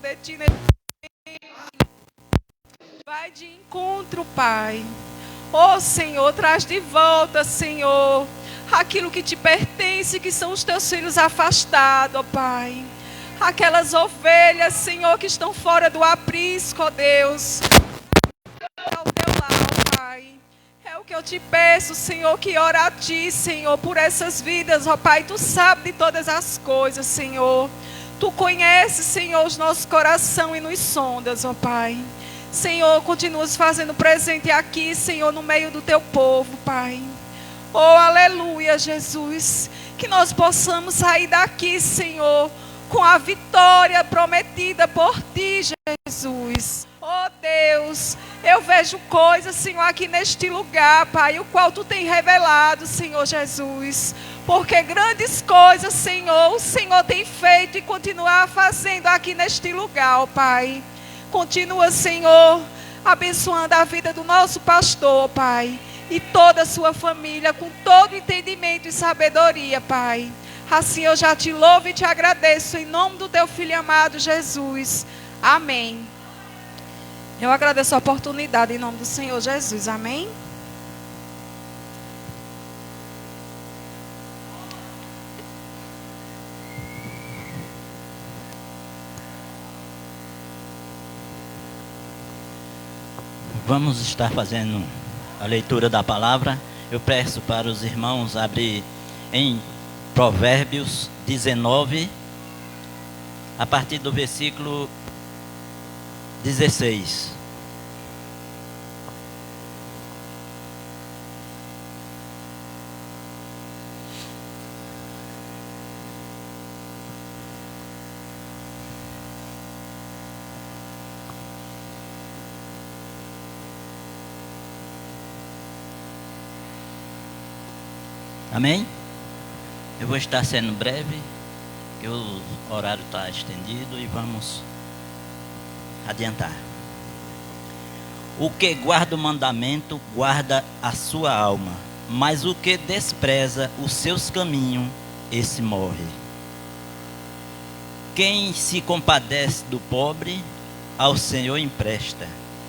de ti nesse momento. Vai de encontro, Pai. Ó Senhor, traz de volta, Senhor, aquilo que te pertence, que são os teus filhos afastados, ó Pai. Aquelas ovelhas, Senhor, que estão fora do aprisco, ó Deus. Ao teu lado, Pai. É o que eu te peço, Senhor, que ora a ti, Senhor, por essas vidas, ó Pai. Tu sabes de todas as coisas, Senhor. Tu conheces, Senhor, os nossos corações e nos sondas, ó Pai. Senhor, continuas fazendo presente aqui, Senhor, no meio do teu povo, Pai. Oh, aleluia, Jesus. Que nós possamos sair daqui, Senhor, com a vitória prometida por ti, Jesus. Oh, Deus, eu vejo coisas, Senhor, aqui neste lugar, Pai, o qual tu tem revelado, Senhor Jesus. Porque grandes coisas, Senhor, o Senhor tem feito e continua fazendo aqui neste lugar, oh, Pai. Continua, Senhor, abençoando a vida do nosso pastor, Pai, e toda a sua família, com todo entendimento e sabedoria, Pai. Assim eu já te louvo e te agradeço, em nome do teu Filho amado, Jesus. Amém. Eu agradeço a oportunidade, em nome do Senhor Jesus. Amém. Vamos estar fazendo a leitura da palavra. Eu peço para os irmãos abrir em Provérbios 19, a partir do versículo 16. Amém? Eu vou estar sendo breve, que o horário está estendido e vamos adiantar. O que guarda o mandamento, guarda a sua alma, mas o que despreza os seus caminhos, esse morre. Quem se compadece do pobre, ao Senhor empresta,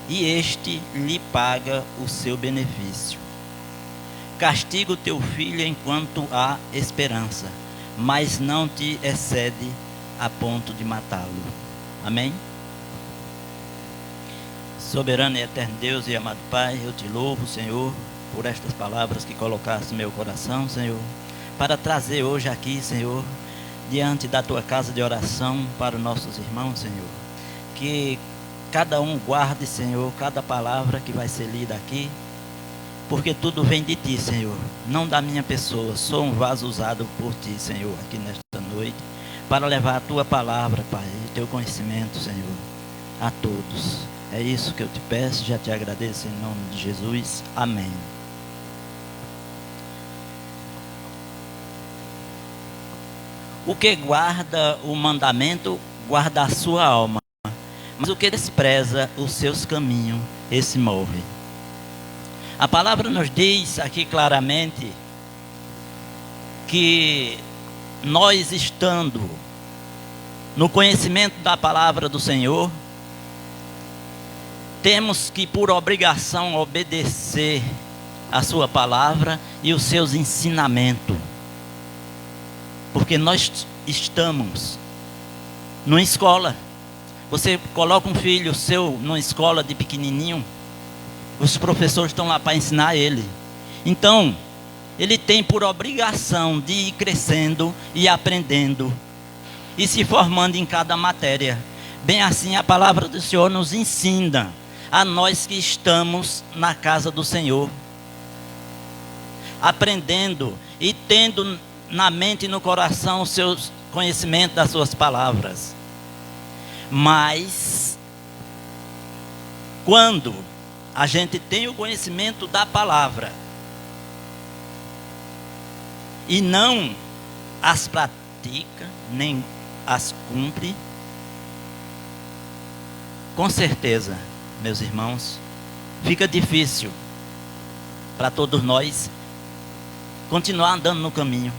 e este lhe paga o seu benefício. Castiga o teu filho enquanto há esperança, mas não te excede a ponto de matá-lo. Amém? Soberano e eterno Deus e amado Pai, eu te louvo, Senhor, por estas palavras que colocaste no meu coração, Senhor, para trazer hoje aqui, Senhor, diante da tua casa de oração para os nossos irmãos, Senhor. Que cada um guarde, Senhor, cada palavra que vai ser lida aqui, porque tudo vem de ti, Senhor, não da minha pessoa. Sou um vaso usado por ti, Senhor, aqui nesta noite, para levar a tua palavra, Pai, e o teu conhecimento, Senhor, a todos. É isso que eu te peço, já te agradeço em nome de Jesus. Amém. O que guarda o mandamento, guarda a sua alma, mas o que despreza os seus caminhos, esse morre. A palavra nos diz aqui claramente que nós, estando no conhecimento da palavra do Senhor, temos que, por obrigação, obedecer a sua palavra e os seus ensinamentos. Porque nós estamos numa escola. Você coloca um filho seu numa escola de pequenininho, os professores estão lá para ensinar ele. Então, ele tem por obrigação de ir crescendo e aprendendo e se formando em cada matéria. Bem assim, a palavra do Senhor nos ensina a nós que estamos na casa do Senhor, aprendendo e tendo na mente e no coração os seus conhecimentos das suas palavras. Mas quando a gente tem o conhecimento da palavra e não as pratica, nem as cumpre, com certeza, meus irmãos, fica difícil para todos nós continuar andando no caminho,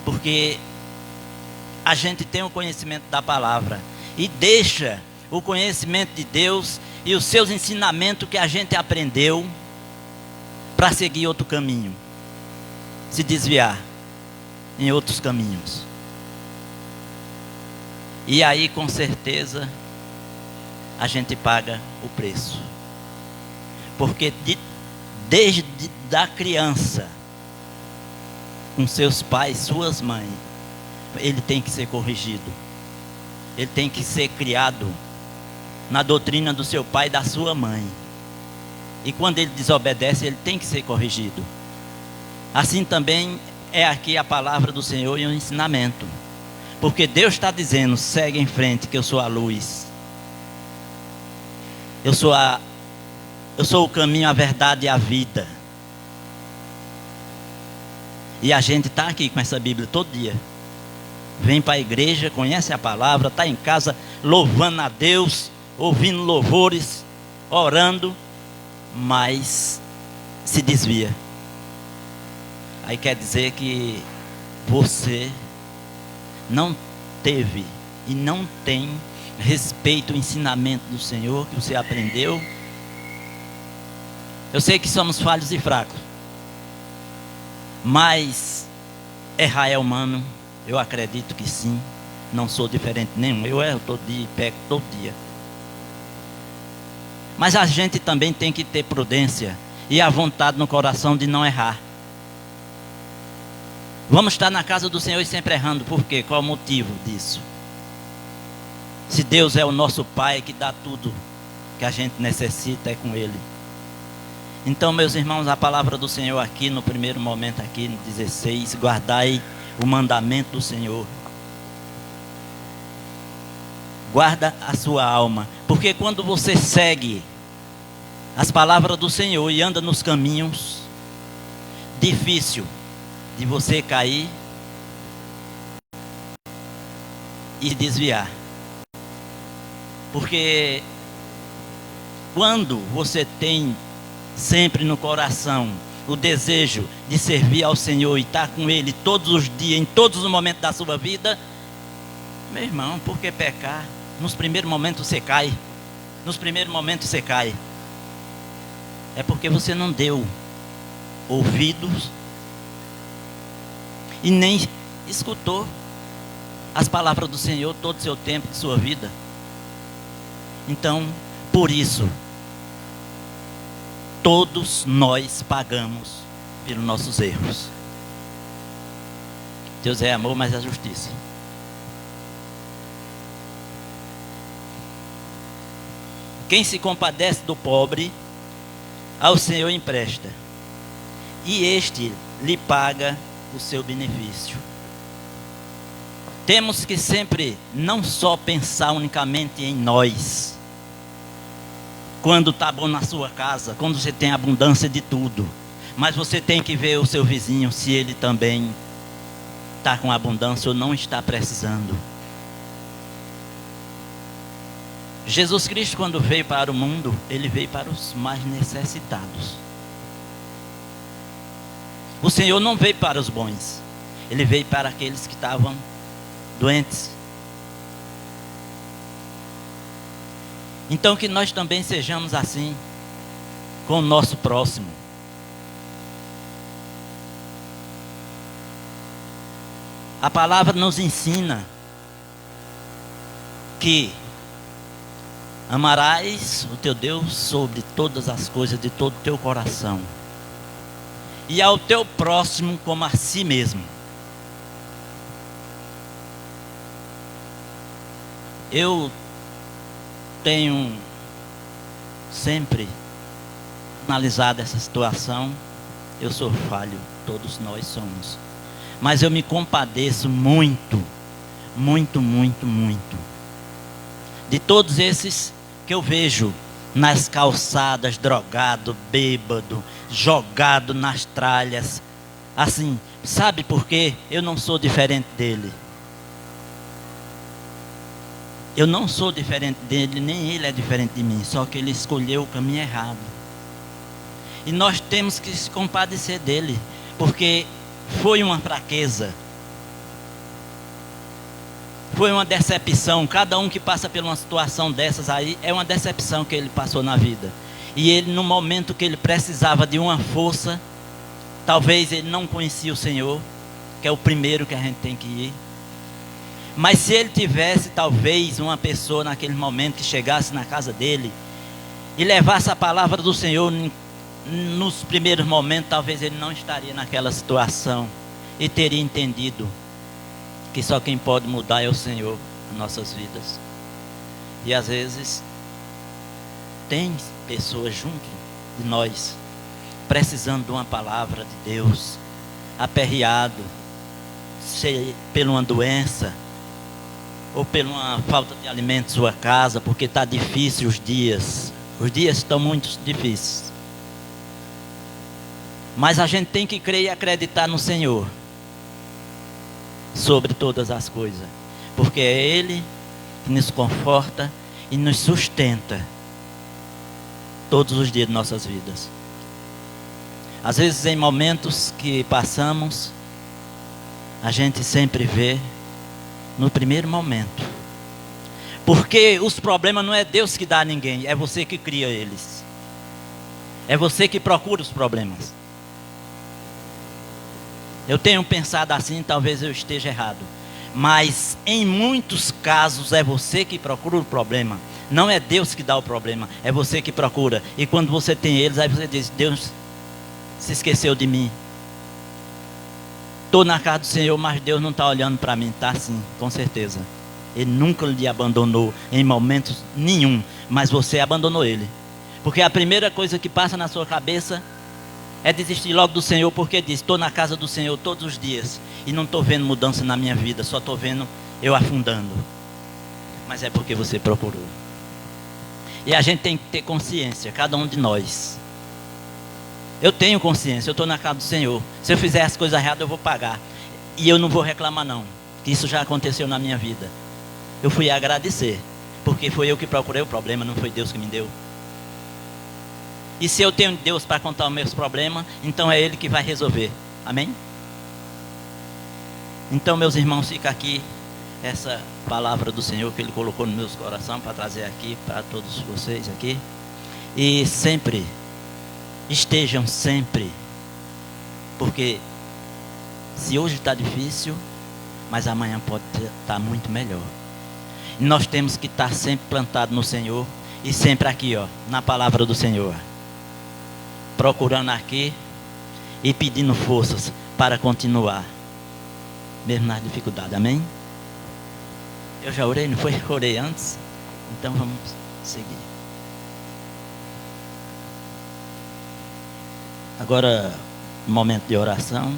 porque a gente tem o conhecimento da palavra e deixa o conhecimento de Deus e os seus ensinamentos que a gente aprendeu para seguir outro caminho, se desviar em outros caminhos. E aí, com certeza, a gente paga o preço. Porque desde da criança, com seus pais, suas mães, ele tem que ser corrigido. Ele tem que ser criado na doutrina do seu pai e da sua mãe. E quando ele desobedece, ele tem que ser corrigido. Assim também é aqui a palavra do Senhor e o ensinamento. Porque Deus está dizendo, segue em frente, que eu sou a luz. Eu sou o caminho, a verdade e a vida. E a gente está aqui com essa Bíblia todo dia. Vem para a igreja, conhece a palavra, está em casa louvando a Deus, ouvindo louvores, orando, mas se desvia. Aí quer dizer que você não teve e não tem respeito ao ensinamento do Senhor que você aprendeu. Eu sei que somos falhos e fracos, mas errar é humano. Eu acredito que sim. Não sou diferente nenhum. Eu erro todo dia e peco todo dia. Mas a gente também tem que ter prudência e a vontade no coração de não errar. Vamos estar na casa do Senhor e sempre errando. Por quê? Qual o motivo disso? Se Deus é o nosso Pai que dá tudo que a gente necessita, é com Ele. Então, meus irmãos, a palavra do Senhor aqui, no primeiro momento aqui, no 16, guardai o mandamento do Senhor. Guarda a sua alma, porque quando você segue as palavras do Senhor e anda nos caminhos, difícil de você cair e desviar. Porque quando você tem sempre no coração o desejo de servir ao Senhor e estar com Ele todos os dias, em todos os momentos da sua vida, meu irmão, por que pecar? Nos primeiros momentos você cai. Nos primeiros momentos você cai. É porque você não deu ouvidos e nem escutou as palavras do Senhor todo o seu tempo de sua vida. Então, por isso, todos nós pagamos pelos nossos erros. Deus é amor, mas é justiça. Quem se compadece do pobre, ao Senhor empresta, e este lhe paga o seu benefício. Temos que sempre não só pensar unicamente em nós, quando está bom na sua casa, quando você tem abundância de tudo, mas você tem que ver o seu vizinho, se ele também está com abundância ou não está precisando. Jesus Cristo, quando veio para o mundo, ele veio para os mais necessitados. O Senhor não veio para os bons, ele veio para aqueles que estavam doentes. Então que nós também sejamos assim com o nosso próximo. A palavra nos ensina que amarás o teu Deus sobre todas as coisas, de todo o teu coração, e ao teu próximo como a si mesmo. Eu tenho sempre analisado essa situação. Eu sou falho, todos nós somos, mas eu me compadeço muito, muito, muito, muito de todos esses que eu vejo nas calçadas, drogado, bêbado, jogado nas tralhas, assim. Sabe por quê? Eu não sou diferente dele. Eu não sou diferente dele, nem ele é diferente de mim, só que ele escolheu o caminho errado. E nós temos que se compadecer dele, porque foi uma fraqueza. Foi uma decepção. Cada um que passa por uma situação dessas aí, é uma decepção que ele passou na vida. E ele, no momento que ele precisava de uma força, talvez ele não conhecia o Senhor, que é o primeiro que a gente tem que ir. Mas se ele tivesse, talvez, uma pessoa naquele momento que chegasse na casa dele e levasse a palavra do Senhor nos primeiros momentos, talvez ele não estaria naquela situação e teria entendido que só quem pode mudar é o Senhor nas nossas vidas. E às vezes tem pessoas junto de nós precisando de uma palavra de Deus, aperreado, seja por uma doença ou por uma falta de alimento em sua casa, porque está difícil os dias estão muito difíceis. Mas a gente tem que crer e acreditar no Senhor sobre todas as coisas, porque é Ele que nos conforta e nos sustenta todos os dias de nossas vidas. Às vezes, em momentos que passamos, a gente sempre vê no primeiro momento, porque os problemas não é Deus que dá a ninguém, é você que cria eles, é você que procura os problemas. Eu tenho pensado assim, talvez eu esteja errado, mas em muitos casos é você que procura o problema, não é Deus que dá o problema, é você que procura. E quando você tem eles, aí você diz: Deus se esqueceu de mim. Estou na casa do Senhor, mas Deus não está olhando para mim. Está sim, com certeza. Ele nunca lhe abandonou em momentos nenhum, mas você abandonou Ele, porque a primeira coisa que passa na sua cabeça é desistir logo do Senhor, porque diz: estou na casa do Senhor todos os dias e não estou vendo mudança na minha vida, só estou vendo eu afundando. Mas é porque você procurou. E a gente tem que ter consciência, cada um de nós. Eu tenho consciência, eu estou na casa do Senhor. Se eu fizer as coisas erradas, eu vou pagar. E eu não vou reclamar não, que isso já aconteceu na minha vida. Eu fui agradecer, porque foi eu que procurei o problema, não foi Deus que me deu. E se eu tenho Deus para contar os meus problemas, então é Ele que vai resolver. Amém? Então, meus irmãos, fica aqui essa palavra do Senhor que Ele colocou no meu coração para trazer aqui para todos vocês aqui. E sempre, estejam sempre, porque se hoje está difícil, mas amanhã pode estar muito melhor. E nós temos que estar sempre plantados no Senhor e sempre aqui, ó, na palavra do Senhor, procurando aqui e pedindo forças para continuar, mesmo nas dificuldades. Amém? Eu já orei, não foi? Orei antes, então vamos seguir. Agora, momento de oração.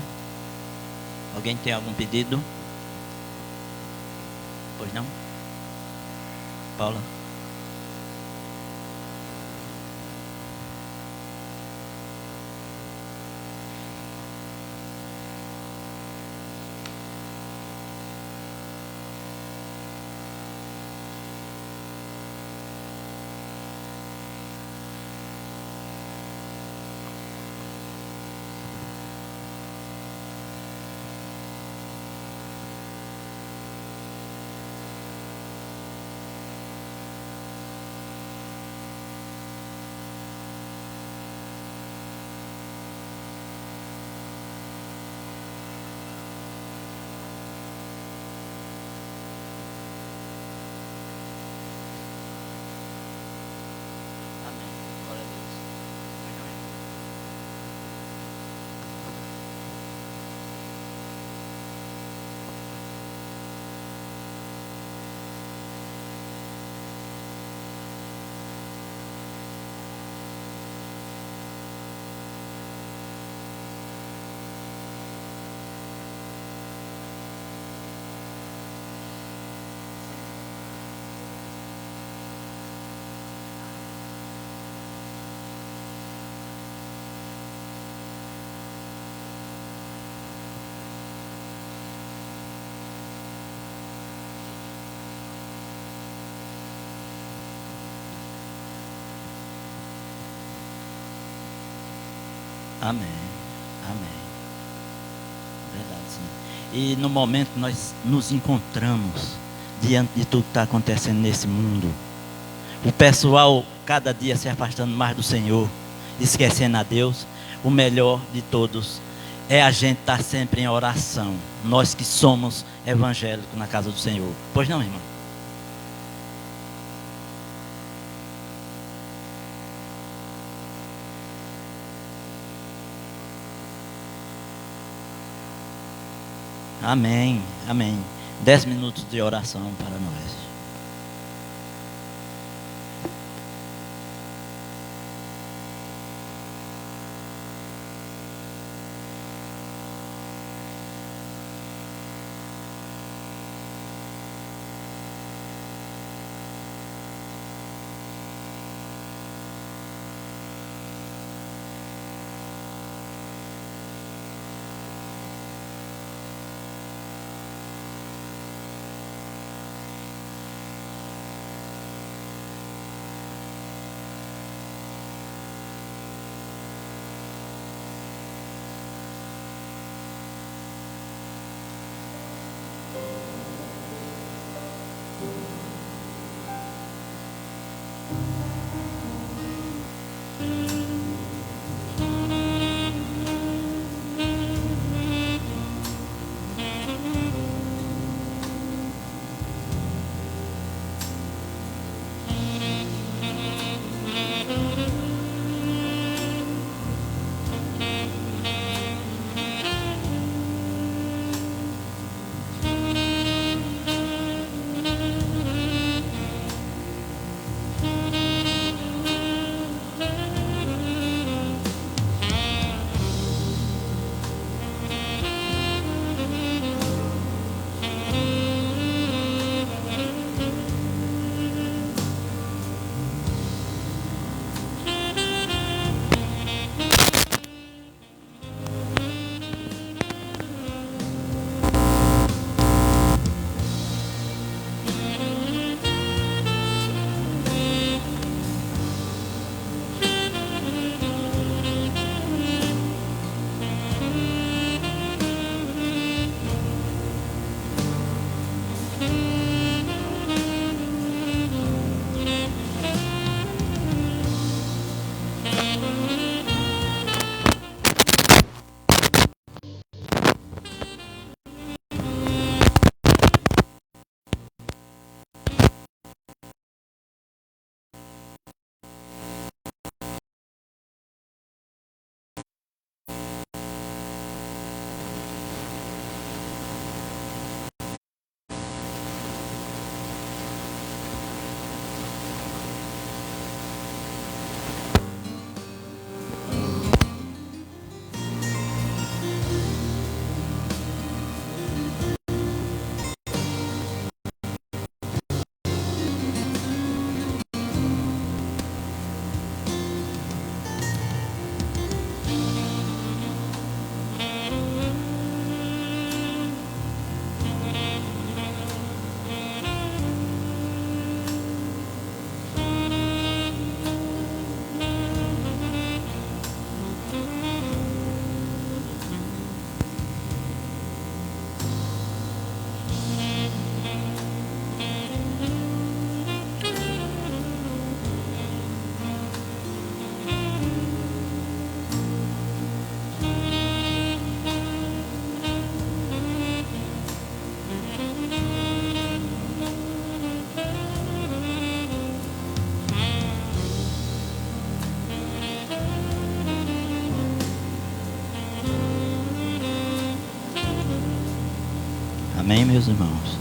Alguém tem algum pedido? Pois não? Paula? Amém, amém. Verdade, sim. E no momento que nós nos encontramos diante de tudo que está acontecendo nesse mundo. O pessoal cada dia se afastando mais do Senhor, esquecendo a Deus. O melhor de todos é a gente estar sempre em oração. Nós que somos evangélicos na casa do Senhor. Pois não, irmão? Amém, amém. 10 minutos de oração para nós. Amém, meus irmãos?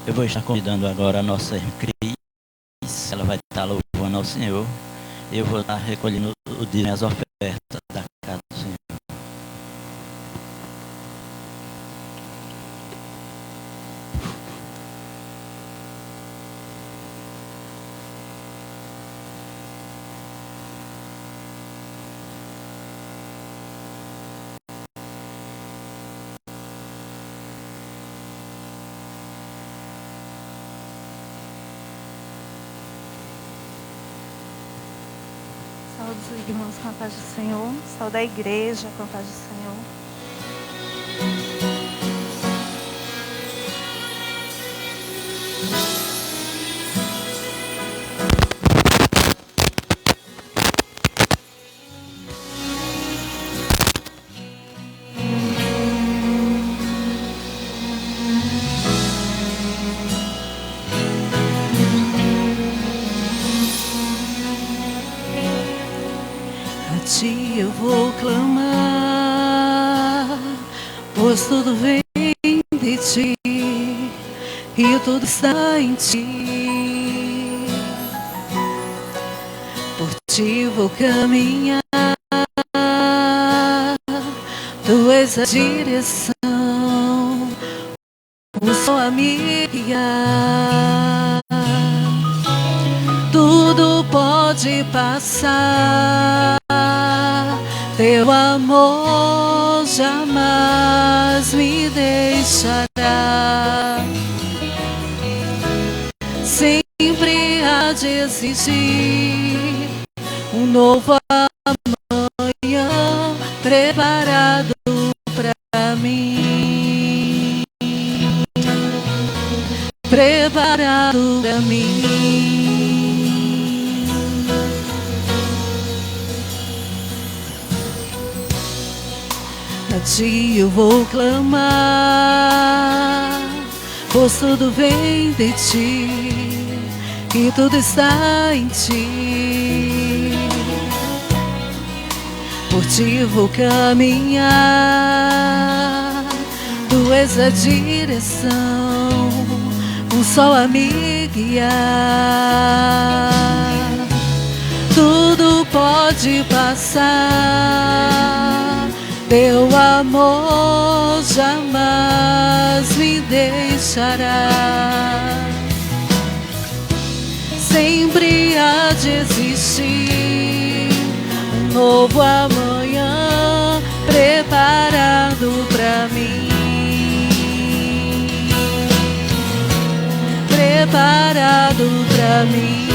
Eu vou estar convidando agora a nossa irmã Cris. Ela vai estar louvando ao Senhor. Eu vou estar recolhendo o dízimo e as ofertas da casa do Senhor. os irmãos com a paz do Senhor. Saúde a igreja com a paz do Senhor. A ti eu vou clamar, pois tudo vem de ti e tudo está em ti. Por ti vou caminhar, tu és a direção, o sol a me guiar. Tudo pode passar, teu amor jamais me deixará. Sempre há de existir um novo amanhã preparado pra mim, preparado pra mim. A ti eu vou clamar, pois tudo vem de ti e tudo está em ti. Por ti vou caminhar, tu és a direção, um sol a me guiar. Tudo pode passar, teu amor jamais me deixará. Sempre há de existir um novo amanhã preparado pra mim, preparado pra mim,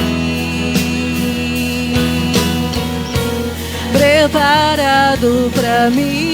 preparado pra mim.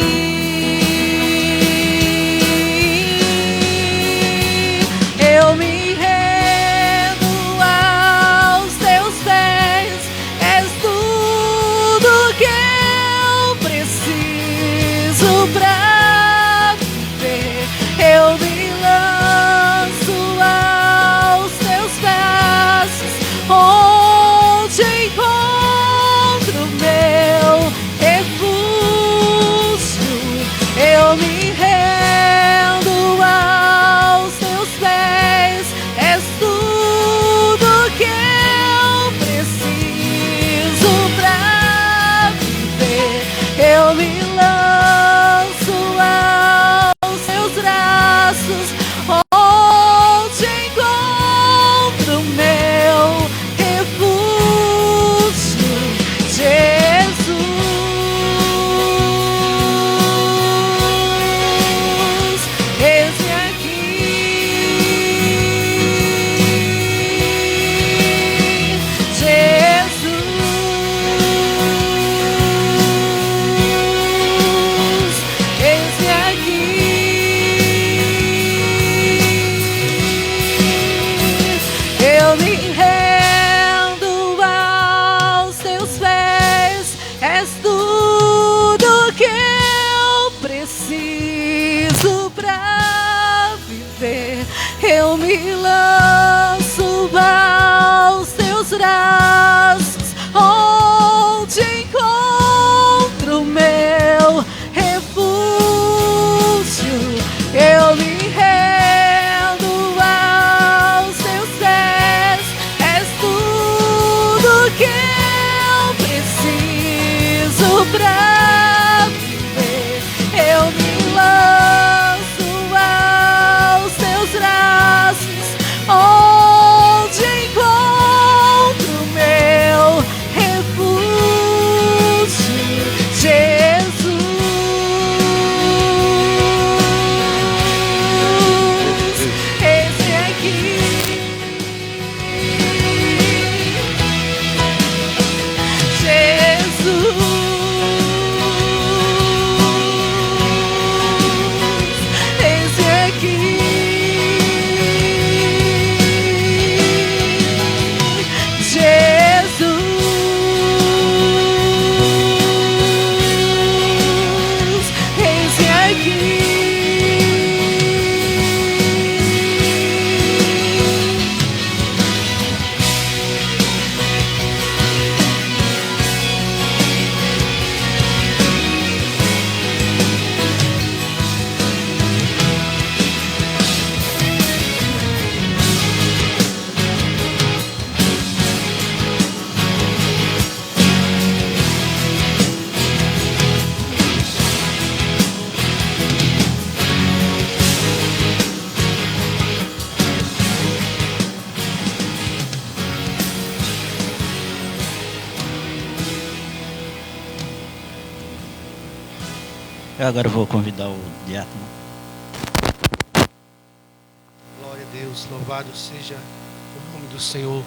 Eu me rendo aos teus pés, és tudo que eu preciso pra viver. Eu me lanço aos teus braços, onde encontro meu refúgio. Eu me rendo aos teus pés, és tudo que eu preciso pra viver. Eu me lanço aos teus braços, onde encontro meu refúgio, Jesus. Eis-me aqui, Jesus. Eis-me aqui. Eu me rendo aos teus pés, és tudo que eu preciso pra viver. Eu me lanço aos teus braços, onde encontro meu refúgio. Eu me rendo aos teus pés, és tudo que eu preciso pra viver. Eu me lanço aos teus braços, onde encontro meu refúgio, Jesus. Esse aqui, Jesus. Eu agora vou convidar o diácono. Glória a Deus, louvado seja o nome do Senhor,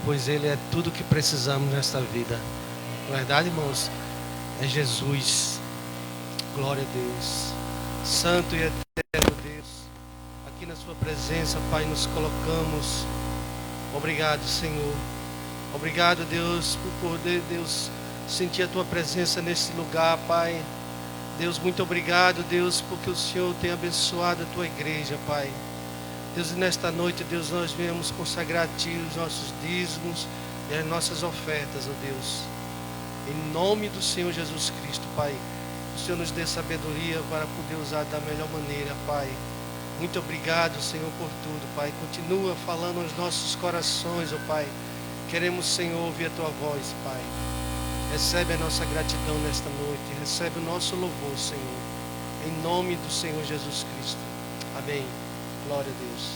pois Ele é tudo que precisamos nesta vida. Na verdade, irmãos, é Jesus. Glória a Deus. Santo e eterno Deus, aqui na sua presença, Pai, nos colocamos. Obrigado, Senhor. Obrigado, Deus, por poder, Deus, sentir a tua presença nesse lugar, Pai. Deus, muito obrigado, Deus, porque o Senhor tem abençoado a tua igreja, Pai. Deus, e nesta noite, Deus, nós viemos consagrar a Ti os nossos dízimos e as nossas ofertas, ó Deus. Em nome do Senhor Jesus Cristo, Pai. O Senhor nos dê sabedoria para poder usar da melhor maneira, Pai. Muito obrigado, Senhor, por tudo, Pai. Continua falando aos nossos corações, ó Pai. Queremos, Senhor, ouvir a Tua voz, Pai. Recebe a nossa gratidão nesta noite. Recebe o nosso louvor, Senhor. Em nome do Senhor Jesus Cristo. Amém. Glória a Deus.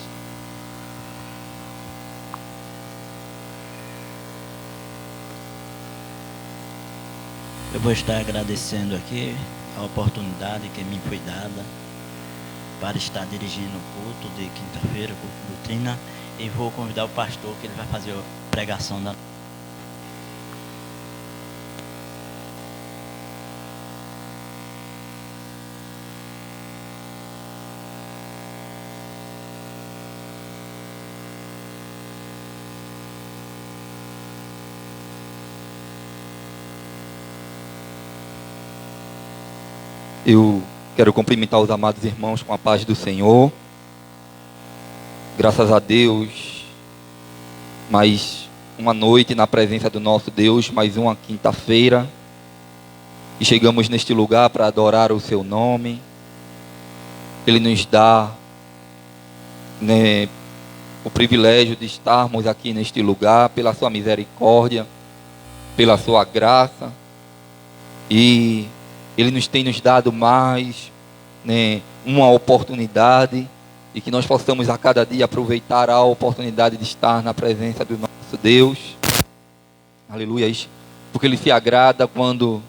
Eu vou estar agradecendo aqui a oportunidade que me foi dada para estar dirigindo o culto de quinta-feira, culto de doutrina, e vou convidar o pastor que ele vai fazer a pregação da... Eu quero cumprimentar os amados irmãos com a paz do Senhor. Graças a Deus, mais uma noite na presença do nosso Deus, mais uma quinta-feira. E chegamos neste lugar para adorar o seu nome. Ele nos dá, o privilégio de estarmos aqui neste lugar pela sua misericórdia, pela sua graça. E Ele nos tem nos dado mais uma oportunidade, e que nós possamos a cada dia aproveitar a oportunidade de estar na presença do nosso Deus. Aleluia. Porque Ele se agrada quando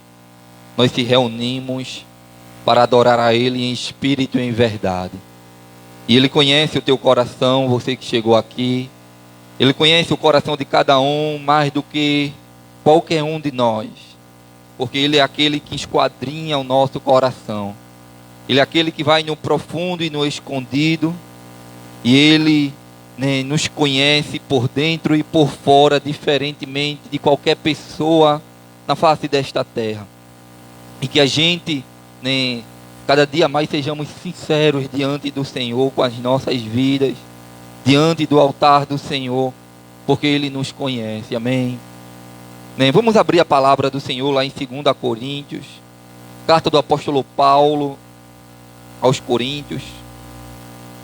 nós se reunimos para adorar a Ele em espírito e em verdade. E Ele conhece o teu coração, você que chegou aqui. Ele conhece o coração de cada um mais do que qualquer um de nós. Porque Ele é aquele que esquadrinha o nosso coração. Ele é aquele que vai no profundo e no escondido. E Ele nos conhece por dentro e por fora, diferentemente de qualquer pessoa na face desta terra. E que a gente, cada dia mais sejamos sinceros diante do Senhor com as nossas vidas, diante do altar do Senhor, porque Ele nos conhece. Amém. Vamos abrir a palavra do Senhor lá em 2 Coríntios, carta do apóstolo Paulo aos Coríntios,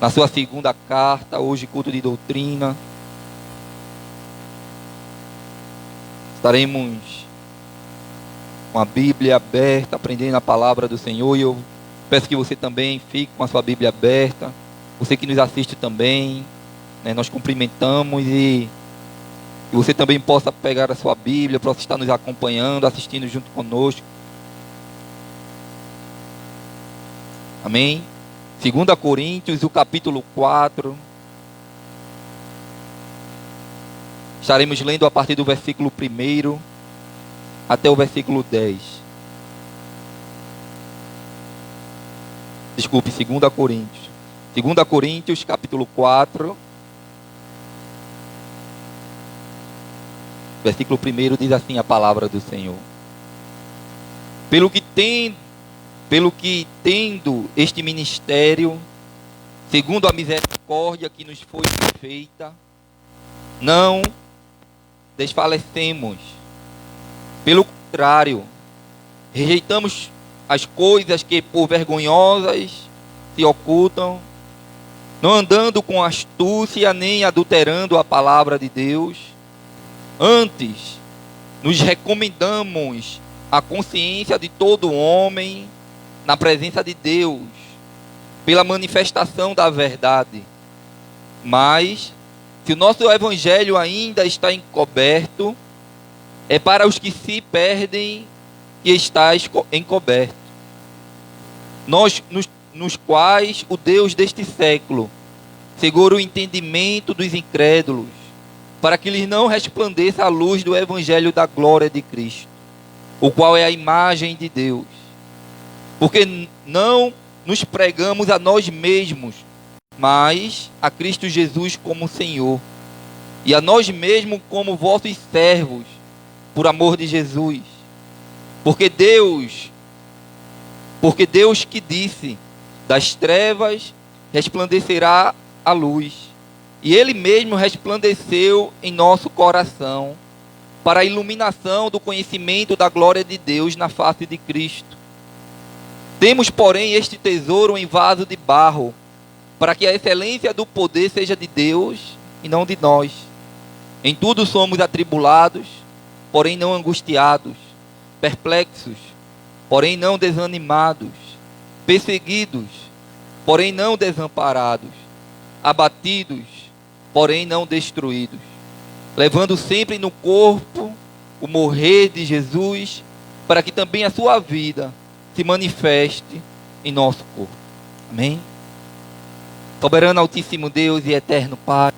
na sua segunda carta, hoje culto de doutrina. Estaremos com a Bíblia aberta, aprendendo a palavra do Senhor, e eu peço que você também fique com a sua Bíblia aberta, você que nos assiste também, nós cumprimentamos e que você também possa pegar a sua Bíblia, possa estar nos acompanhando, assistindo junto conosco. Amém? 2 Coríntios, o capítulo 4. Estaremos lendo a partir do versículo 1 até o versículo 10. Desculpe, 2 Coríntios. 2 Coríntios, capítulo 4. Versículo 1 diz assim a palavra do Senhor: Pelo que tendo este ministério, segundo a misericórdia que nos foi feita, não desfalecemos. Pelo contrário, rejeitamos as coisas que por vergonhosas se ocultam, não andando com astúcia nem adulterando a palavra de Deus. Antes, nos recomendamos a consciência de todo homem na presença de Deus, pela manifestação da verdade. Mas, se o nosso evangelho ainda está encoberto, é para os que se perdem que está encoberto, nos quais o Deus deste século cegou o entendimento dos incrédulos, para que lhes não resplandeça a luz do evangelho da glória de Cristo, o qual é a imagem de Deus. Porque não nos pregamos a nós mesmos, mas a Cristo Jesus como Senhor, e a nós mesmos como vossos servos, por amor de Jesus. Porque Deus que disse, das trevas resplandecerá a luz, e Ele mesmo resplandeceu em nosso coração, para a iluminação do conhecimento da glória de Deus na face de Cristo. Temos, porém, este tesouro em vaso de barro, para que a excelência do poder seja de Deus e não de nós. Em tudo somos atribulados, porém não angustiados, perplexos, porém não desanimados, perseguidos, porém não desamparados, abatidos, porém não destruídos, levando sempre no corpo o morrer de Jesus, para que também a sua vida se manifeste em nosso corpo. Amém? Soberano, Altíssimo Deus e eterno Pai,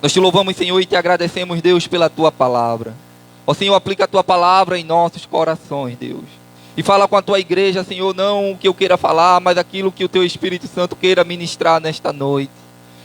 nós te louvamos, Senhor, e te agradecemos, Deus, pela tua palavra. Ó Senhor, aplica a tua palavra em nossos corações, Deus. E fala com a tua igreja, Senhor, não o que eu queira falar, mas aquilo que o teu Espírito Santo queira ministrar nesta noite.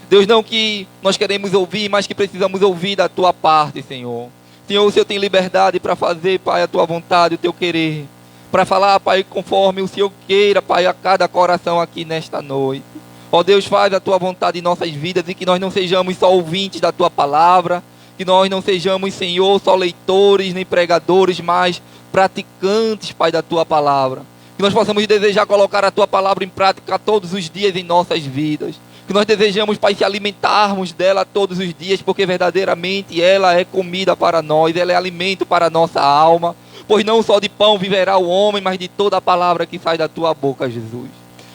Deus, não que nós queremos ouvir, mas que precisamos ouvir da tua parte, Senhor. Senhor, o Senhor tem liberdade para fazer, Pai, a tua vontade, o teu querer. Para falar, Pai, conforme o Senhor queira, Pai, a cada coração aqui nesta noite. Ó Deus, faz a tua vontade em nossas vidas e que nós não sejamos só ouvintes da tua palavra, que nós não sejamos, Senhor, só leitores nem pregadores, mas praticantes, Pai, da tua palavra. Que nós possamos desejar colocar a tua palavra em prática todos os dias em nossas vidas. Que nós desejamos, Pai, se alimentarmos dela todos os dias, porque verdadeiramente ela é comida para nós, ela é alimento para a nossa alma. Pois não só de pão viverá o homem, mas de toda a palavra que sai da tua boca, Jesus.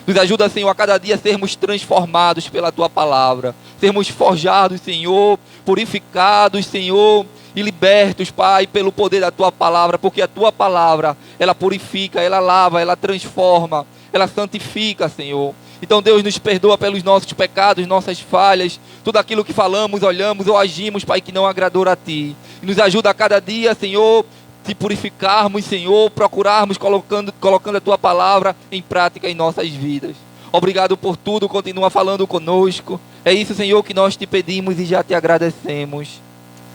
Nos ajuda, Senhor, a cada dia sermos transformados pela tua palavra, sermos forjados, Senhor, purificados, Senhor, e libertos, Pai, pelo poder da tua palavra, porque a tua palavra, ela purifica, ela lava, ela transforma, ela santifica, Senhor. Então, Deus, nos perdoa pelos nossos pecados, nossas falhas, tudo aquilo que falamos, olhamos ou agimos, Pai, que não agradou a ti. E nos ajuda a cada dia, Senhor, se purificarmos, Senhor, procurarmos colocando a tua palavra em prática em nossas vidas. Obrigado por tudo, continua falando conosco. É isso, Senhor, que nós te pedimos e já te agradecemos.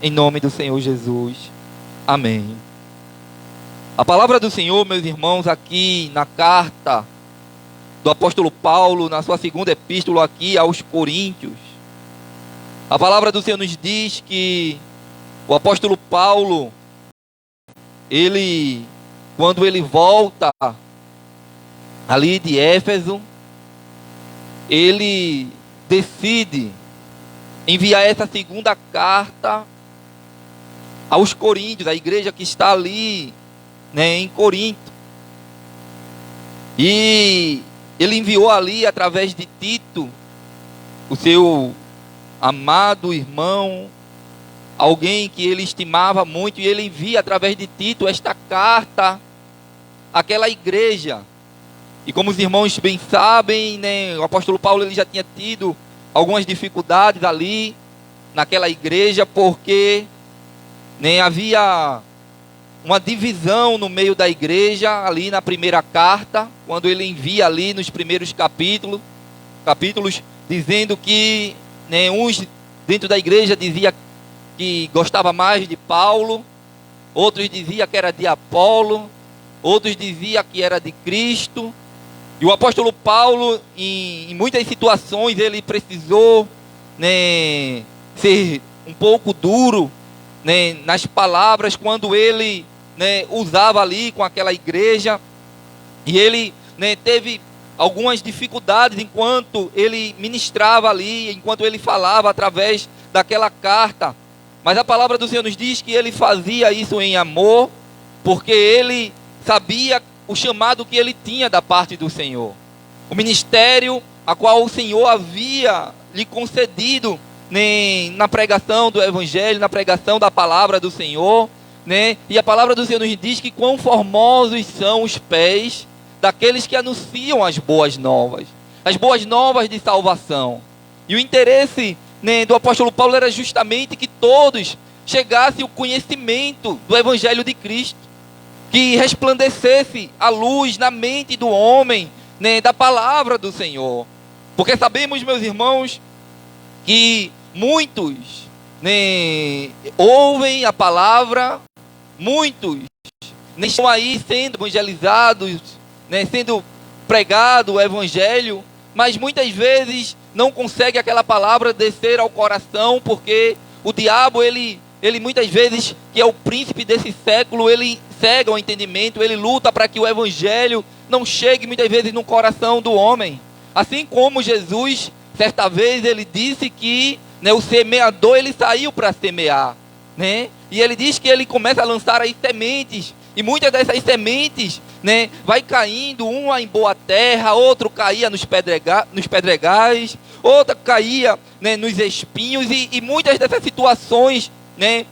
Em nome do Senhor Jesus. Amém. A palavra do Senhor, meus irmãos, aqui na carta do apóstolo Paulo, na sua segunda epístola aqui aos Coríntios. A palavra do Senhor nos diz que o apóstolo Paulo, quando ele volta ali de Éfeso, ele decide enviar essa segunda carta aos Coríntios, a igreja que está ali, né, em Corinto. E ele enviou ali através de Tito, o seu amado irmão, alguém que ele estimava muito, e ele envia através de Tito esta carta àquela igreja. E como os irmãos bem sabem, né, o apóstolo Paulo ele já tinha tido algumas dificuldades ali naquela igreja, porque, né, havia uma divisão no meio da igreja ali na primeira carta, quando ele envia ali nos primeiros capítulos dizendo que, né, uns dentro da igreja dizia que gostava mais de Paulo, outros diziam que era de Apolo, outros diziam que era de Cristo. E o apóstolo Paulo, em muitas situações, ele precisou, né, ser um pouco duro, né, nas palavras, quando ele, né, usava ali com aquela igreja. E ele, né, teve algumas dificuldades enquanto ele ministrava ali, enquanto ele falava através daquela carta. Mas a palavra do Senhor nos diz que ele fazia isso em amor, porque ele sabia o chamado que ele tinha da parte do Senhor. O ministério a qual o Senhor havia lhe concedido, né, na pregação do Evangelho, na pregação da palavra do Senhor, né? E a palavra do Senhor nos diz que quão formosos são os pés daqueles que anunciam as boas novas de salvação. E o interesse, né, do apóstolo Paulo era justamente que todos chegassem ao conhecimento do Evangelho de Cristo, que resplandecesse a luz na mente do homem, né, da palavra do Senhor. Porque sabemos, meus irmãos, que muitos, né, ouvem a palavra, muitos, né, estão aí sendo evangelizados, né, sendo pregado o Evangelho, mas muitas vezes não consegue aquela palavra descer ao coração, porque o diabo, ele muitas vezes, que é o príncipe desse século, ele cega o entendimento, ele luta para que o Evangelho não chegue muitas vezes no coração do homem. Assim como Jesus, certa vez, ele disse que, né, o semeador, ele saiu para semear, né? E ele diz que ele começa a lançar aí sementes, e muitas dessas sementes, né, vai caindo, uma em boa terra, outro caía nos pedregais, outra caía, né, nos espinhos, e muitas dessas situações, né,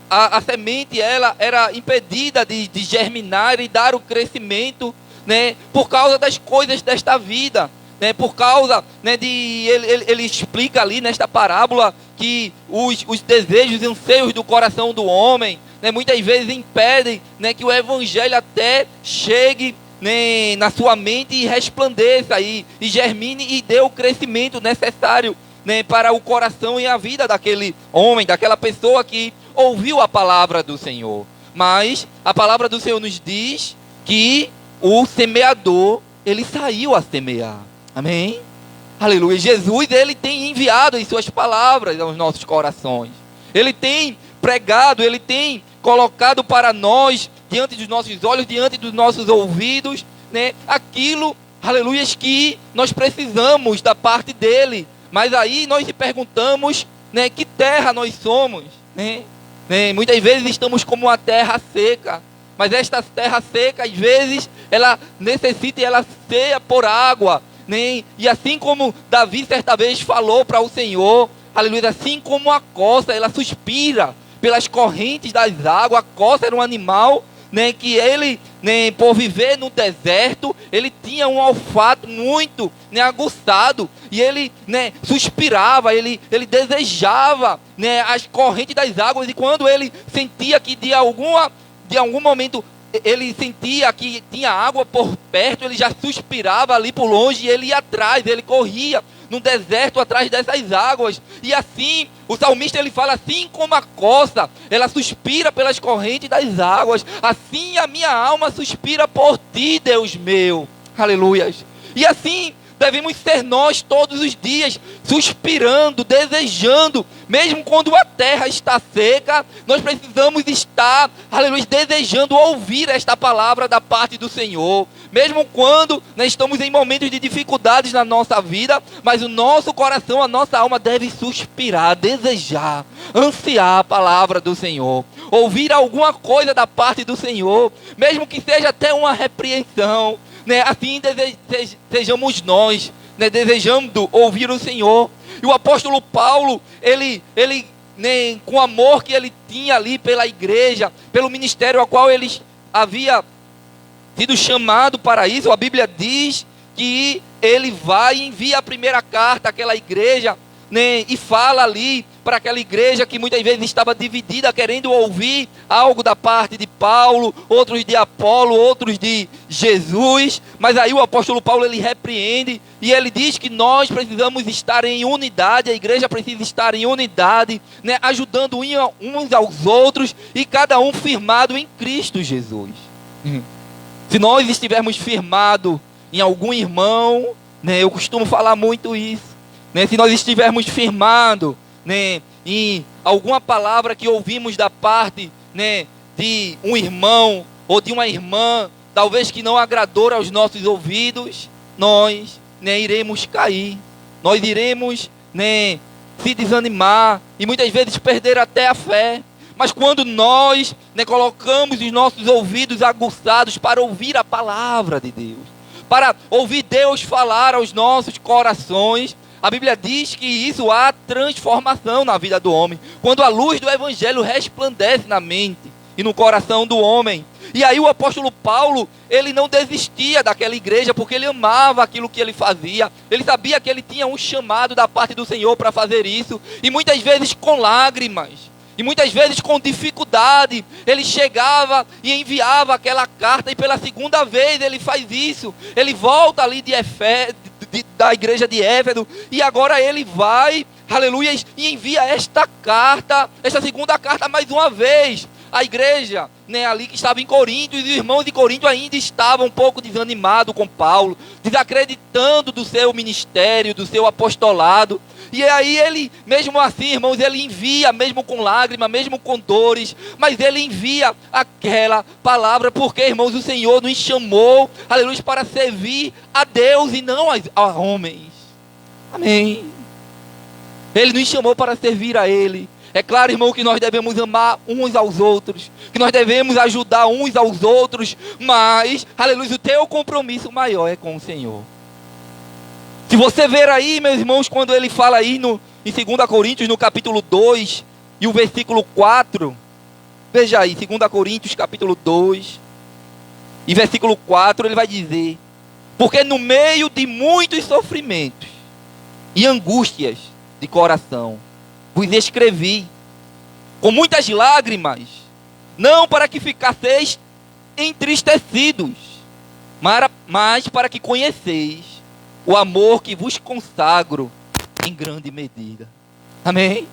a semente, ela era impedida de germinar e dar o crescimento, né, por causa das coisas desta vida, né, por causa, né, ele explica ali nesta parábola que os desejos e anseios do coração do homem, né, muitas vezes impedem, né, que o Evangelho até chegue, né, na sua mente e resplandeça e germine e dê o crescimento necessário, né, para o coração e a vida daquele homem, daquela pessoa que ouviu a palavra do Senhor. Mas a palavra do Senhor nos diz que o semeador, ele saiu a semear. Amém? Aleluia. Jesus, ele tem enviado as suas palavras aos nossos corações. Ele tem pregado, ele tem colocado para nós, diante dos nossos olhos, diante dos nossos ouvidos, né, aquilo, aleluia, que nós precisamos da parte dele. Mas aí nós se perguntamos, né, que terra nós somos, né? Muitas vezes estamos como uma terra seca, mas esta terra seca, às vezes, ela necessita e ela ceia por água, né? E assim como Davi certa vez falou para o Senhor, aleluia, assim como a costa, ela suspira pelas correntes das águas. A costa era um animal, né, que ele, né, por viver no deserto, ele tinha um olfato muito, né, aguçado, e ele, né, suspirava, ele desejava, né, as correntes das águas, e quando ele sentia que de algum momento ele sentia que tinha água por perto, ele já suspirava ali por longe, e ele ia atrás, ele corria no deserto atrás dessas águas. E assim, o salmista, ele fala, assim como a costa, ela suspira pelas correntes das águas, assim a minha alma suspira por ti, Deus meu. Aleluias. E assim devemos ser nós todos os dias, suspirando, desejando, mesmo quando a terra está seca, nós precisamos estar, aleluia, desejando ouvir esta palavra da parte do Senhor, mesmo quando nós estamos em momentos de dificuldades na nossa vida, mas o nosso coração, a nossa alma deve suspirar, desejar, ansiar a palavra do Senhor, ouvir alguma coisa da parte do Senhor, mesmo que seja até uma repreensão, né? Assim sejamos nós, né, desejando ouvir o Senhor. E o apóstolo Paulo, ele né, com o amor que ele tinha ali pela igreja, pelo ministério ao qual ele havia sido chamado para isso, a Bíblia diz que ele vai e envia a primeira carta àquela igreja, né, e fala ali para aquela igreja que muitas vezes estava dividida, querendo ouvir algo da parte de Paulo, outros de Apolo, outros de Jesus. Mas aí o apóstolo Paulo, ele repreende e ele diz que nós precisamos estar em unidade, a igreja precisa estar em unidade, né, ajudando uns aos outros e cada um firmado em Cristo Jesus. Se nós estivermos firmados em algum irmão, né, eu costumo falar muito isso, né, se nós estivermos firmados, né, em alguma palavra que ouvimos da parte, né, de um irmão ou de uma irmã, talvez que não agradou aos nossos ouvidos, nós, né, iremos cair, nós iremos, né, se desanimar e muitas vezes perder até a fé. Mas quando nós, né, colocamos os nossos ouvidos aguçados para ouvir a palavra de Deus, para ouvir Deus falar aos nossos corações, a Bíblia diz que isso há transformação na vida do homem. Quando a luz do Evangelho resplandece na mente e no coração do homem. E aí o apóstolo Paulo, ele não desistia daquela igreja, porque ele amava aquilo que ele fazia. Ele sabia que ele tinha um chamado da parte do Senhor para fazer isso. E muitas vezes com lágrimas, e muitas vezes com dificuldade, ele chegava e enviava aquela carta. E pela segunda vez ele faz isso. Ele volta ali da igreja de Éfeso, e agora ele vai, aleluia, e envia esta carta, esta segunda carta mais uma vez. A igreja, né, ali que estava em Corinto, e os irmãos de Corinto ainda estavam um pouco desanimados com Paulo, desacreditando do seu ministério, do seu apostolado. E aí ele, mesmo assim, irmãos, ele envia, mesmo com lágrimas, mesmo com dores, mas ele envia aquela palavra, porque, irmãos, o Senhor nos chamou, aleluia, para servir a Deus e não a homens. Amém. Ele nos chamou para servir a Ele. É claro, irmão, que nós devemos amar uns aos outros, que nós devemos ajudar uns aos outros, mas, aleluia, o teu compromisso maior é com o Senhor. Se você ver aí, meus irmãos, quando ele fala aí em 2 Coríntios, no capítulo 2, e o versículo 4, veja aí, 2 Coríntios, capítulo 2, e versículo 4, ele vai dizer: porque no meio de muitos sofrimentos e angústias de coração, vos escrevi com muitas lágrimas, não para que ficasseis entristecidos, mas para que conheceis o amor que vos consagro em grande medida. Amém?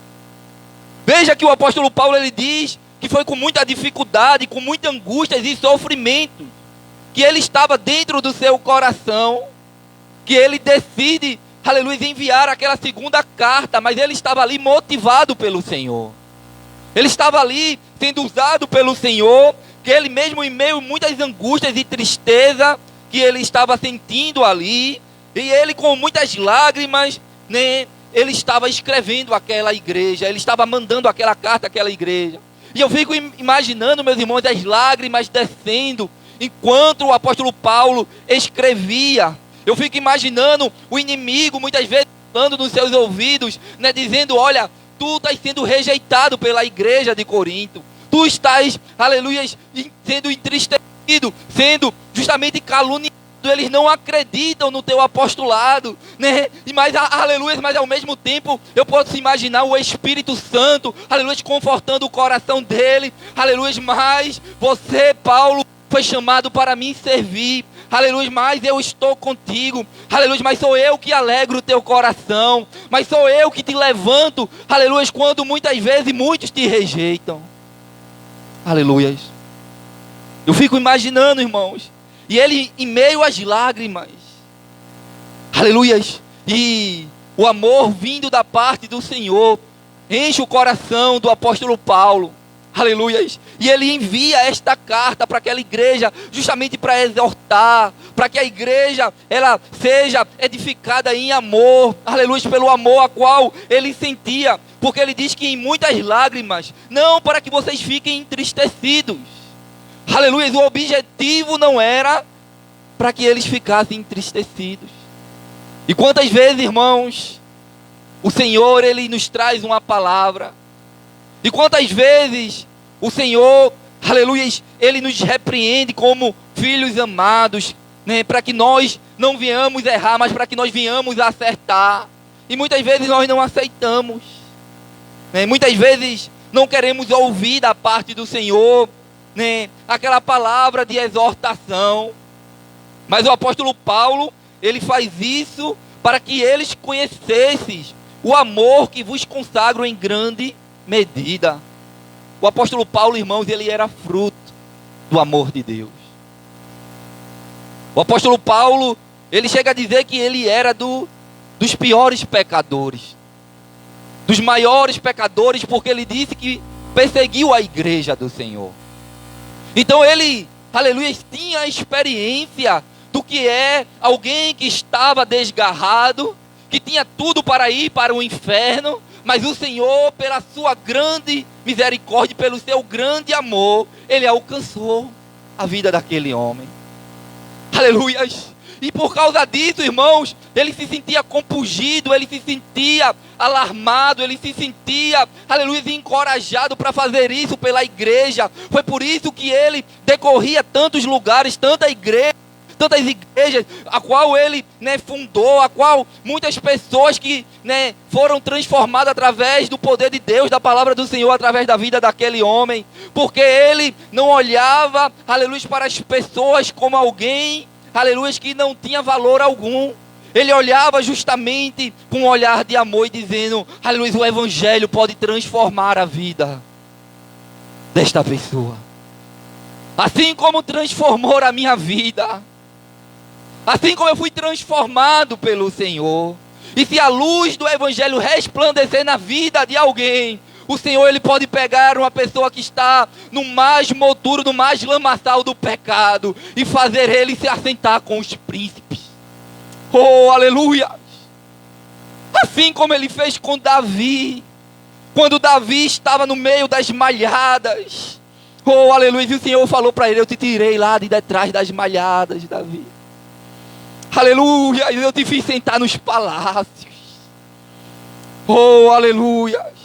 Veja que o apóstolo Paulo, ele diz que foi com muita dificuldade, com muita angústia e sofrimento, que ele estava dentro do seu coração, que ele decide, aleluia, enviar aquela segunda carta, mas ele estava ali motivado pelo Senhor. Ele estava ali sendo usado pelo Senhor, que ele mesmo em meio a muitas angústias e tristeza que ele estava sentindo ali, e ele com muitas lágrimas, né, ele estava escrevendo aquela igreja, ele estava mandando aquela carta àquela igreja. E eu fico imaginando, meus irmãos, as lágrimas descendo, enquanto o apóstolo Paulo escrevia. Eu fico imaginando o inimigo, muitas vezes, falando nos seus ouvidos, né, dizendo: olha, tu estás sendo rejeitado pela igreja de Corinto. Tu estás, aleluia, sendo entristecido, sendo justamente caluniado. Eles não acreditam no teu apostolado, né? Mas, aleluia, mas ao mesmo tempo eu posso imaginar o Espírito Santo, aleluia, confortando o coração dele, aleluia, mas você, Paulo, foi chamado para me servir, aleluia, mas eu estou contigo, aleluia, mas sou eu que alegro o teu coração, mas sou eu que te levanto, aleluia, quando muitas vezes muitos te rejeitam, aleluia. Eu fico imaginando, irmãos, e ele em meio às lágrimas, aleluia, e o amor vindo da parte do Senhor enche o coração do apóstolo Paulo, aleluia, e ele envia esta carta para aquela igreja, justamente para exortar, para que a igreja ela seja edificada em amor, aleluia, pelo amor a qual ele sentia, porque ele diz que em muitas lágrimas, não para que vocês fiquem entristecidos, aleluia, o objetivo não era para que eles ficassem entristecidos. E quantas vezes, irmãos, o Senhor, ele nos traz uma palavra, e quantas vezes o Senhor, aleluia, ele nos repreende como filhos amados, né, para que nós não venhamos errar, mas para que nós venhamos acertar. E muitas vezes nós não aceitamos, né, muitas vezes não queremos ouvir da parte do Senhor, né, aquela palavra de exortação. Mas o apóstolo Paulo, ele faz isso para que eles conhecessem o amor que vos consagro em grande medida. O apóstolo Paulo, irmãos, ele era fruto do amor de Deus. O apóstolo Paulo, ele chega a dizer que ele era dos piores pecadores, dos maiores pecadores, porque ele disse que perseguiu a igreja do Senhor. Então ele, aleluia, tinha a experiência do que é alguém que estava desgarrado, que tinha tudo para ir para o inferno, mas o Senhor, pela sua grande misericórdia, pelo seu grande amor, ele alcançou a vida daquele homem. Aleluia! E por causa disso, irmãos, ele se sentia compungido, ele se sentia, alarmado, ele se sentia, aleluia, encorajado para fazer isso pela igreja. Foi por isso que ele decorria tantos lugares, tantas igrejas, a qual ele, fundou, a qual muitas pessoas que, foram transformadas através do poder de Deus, da palavra do Senhor, através da vida daquele homem, porque ele não olhava, aleluia, para as pessoas como alguém, aleluia, que não tinha valor algum. Ele olhava justamente com um olhar de amor e dizendo, aleluia, o evangelho pode transformar a vida desta pessoa, assim como transformou a minha vida, assim como eu fui transformado pelo Senhor. E se a luz do evangelho resplandecer na vida de alguém, o Senhor, ele pode pegar uma pessoa que está no mais monturo, no mais lamaçal do pecado, e fazer ele se assentar com os príncipes. Oh, aleluia! Assim como ele fez com Davi, quando Davi estava no meio das malhadas. Oh, aleluia! E o Senhor falou para ele, eu te tirei lá de detrás das malhadas, Davi. Aleluia! Eu te fiz sentar nos palácios. Oh, aleluia!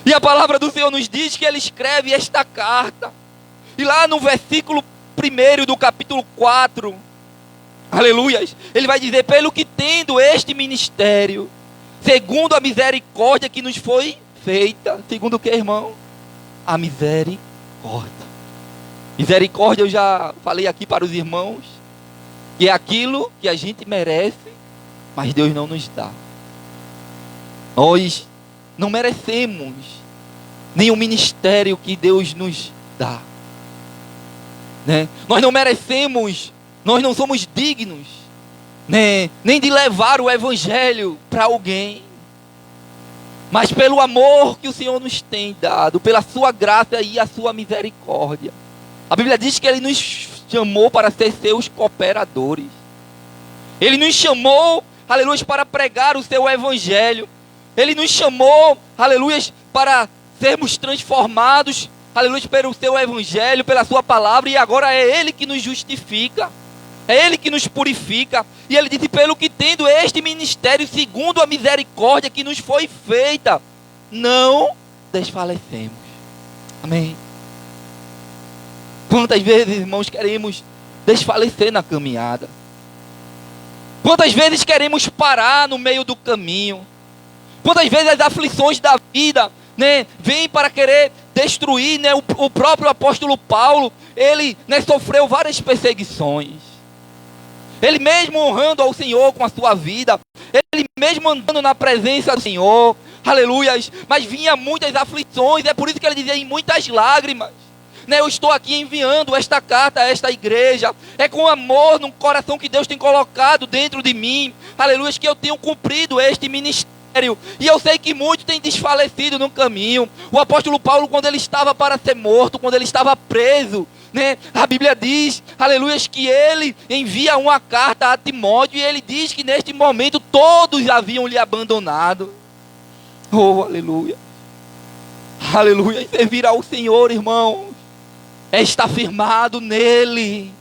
E a palavra do Senhor nos diz que ele escreve esta carta. E lá no versículo 1 do capítulo 4, aleluia, ele vai dizer, pelo que tendo este ministério, segundo a misericórdia que nos foi feita. Segundo o que, irmão? A misericórdia. Misericórdia, eu já falei aqui para os irmãos, que é aquilo que a gente merece, mas Deus não nos dá. Nós não merecemos nenhum ministério que Deus nos dá, Nós não merecemos, nós não somos dignos, nem de levar o evangelho para alguém, mas pelo amor que o Senhor nos tem dado, pela sua graça e a sua misericórdia. A Bíblia diz que Ele nos chamou para ser seus cooperadores. Ele nos chamou, aleluia, para pregar o seu evangelho. Ele nos chamou, aleluia, para sermos transformados, aleluia, pelo seu evangelho, pela sua palavra. E agora é Ele que nos justifica, é Ele que nos purifica. E Ele disse, pelo que tendo este ministério, segundo a misericórdia que nos foi feita, não desfalecemos. Amém. Quantas vezes, irmãos, queremos desfalecer na caminhada? Quantas vezes queremos parar no meio do caminho? Quantas vezes as aflições da vida, vêm para querer destruir, o próprio apóstolo Paulo, ele, sofreu várias perseguições. Ele mesmo honrando ao Senhor com a sua vida, ele mesmo andando na presença do Senhor, aleluias, mas vinha muitas aflições. É por isso que ele dizia, em muitas lágrimas, eu estou aqui enviando esta carta a esta igreja. É com amor no coração que Deus tem colocado dentro de mim, aleluia, que eu tenho cumprido este ministério. E eu sei que muitos têm desfalecido no caminho. O apóstolo Paulo, quando ele estava para ser morto, quando ele estava preso, a Bíblia diz, aleluia, que ele envia uma carta a Timóteo, e ele diz que neste momento todos haviam lhe abandonado. Oh, aleluia. Aleluia. E servir ao Senhor, irmão, é estar firmado nele.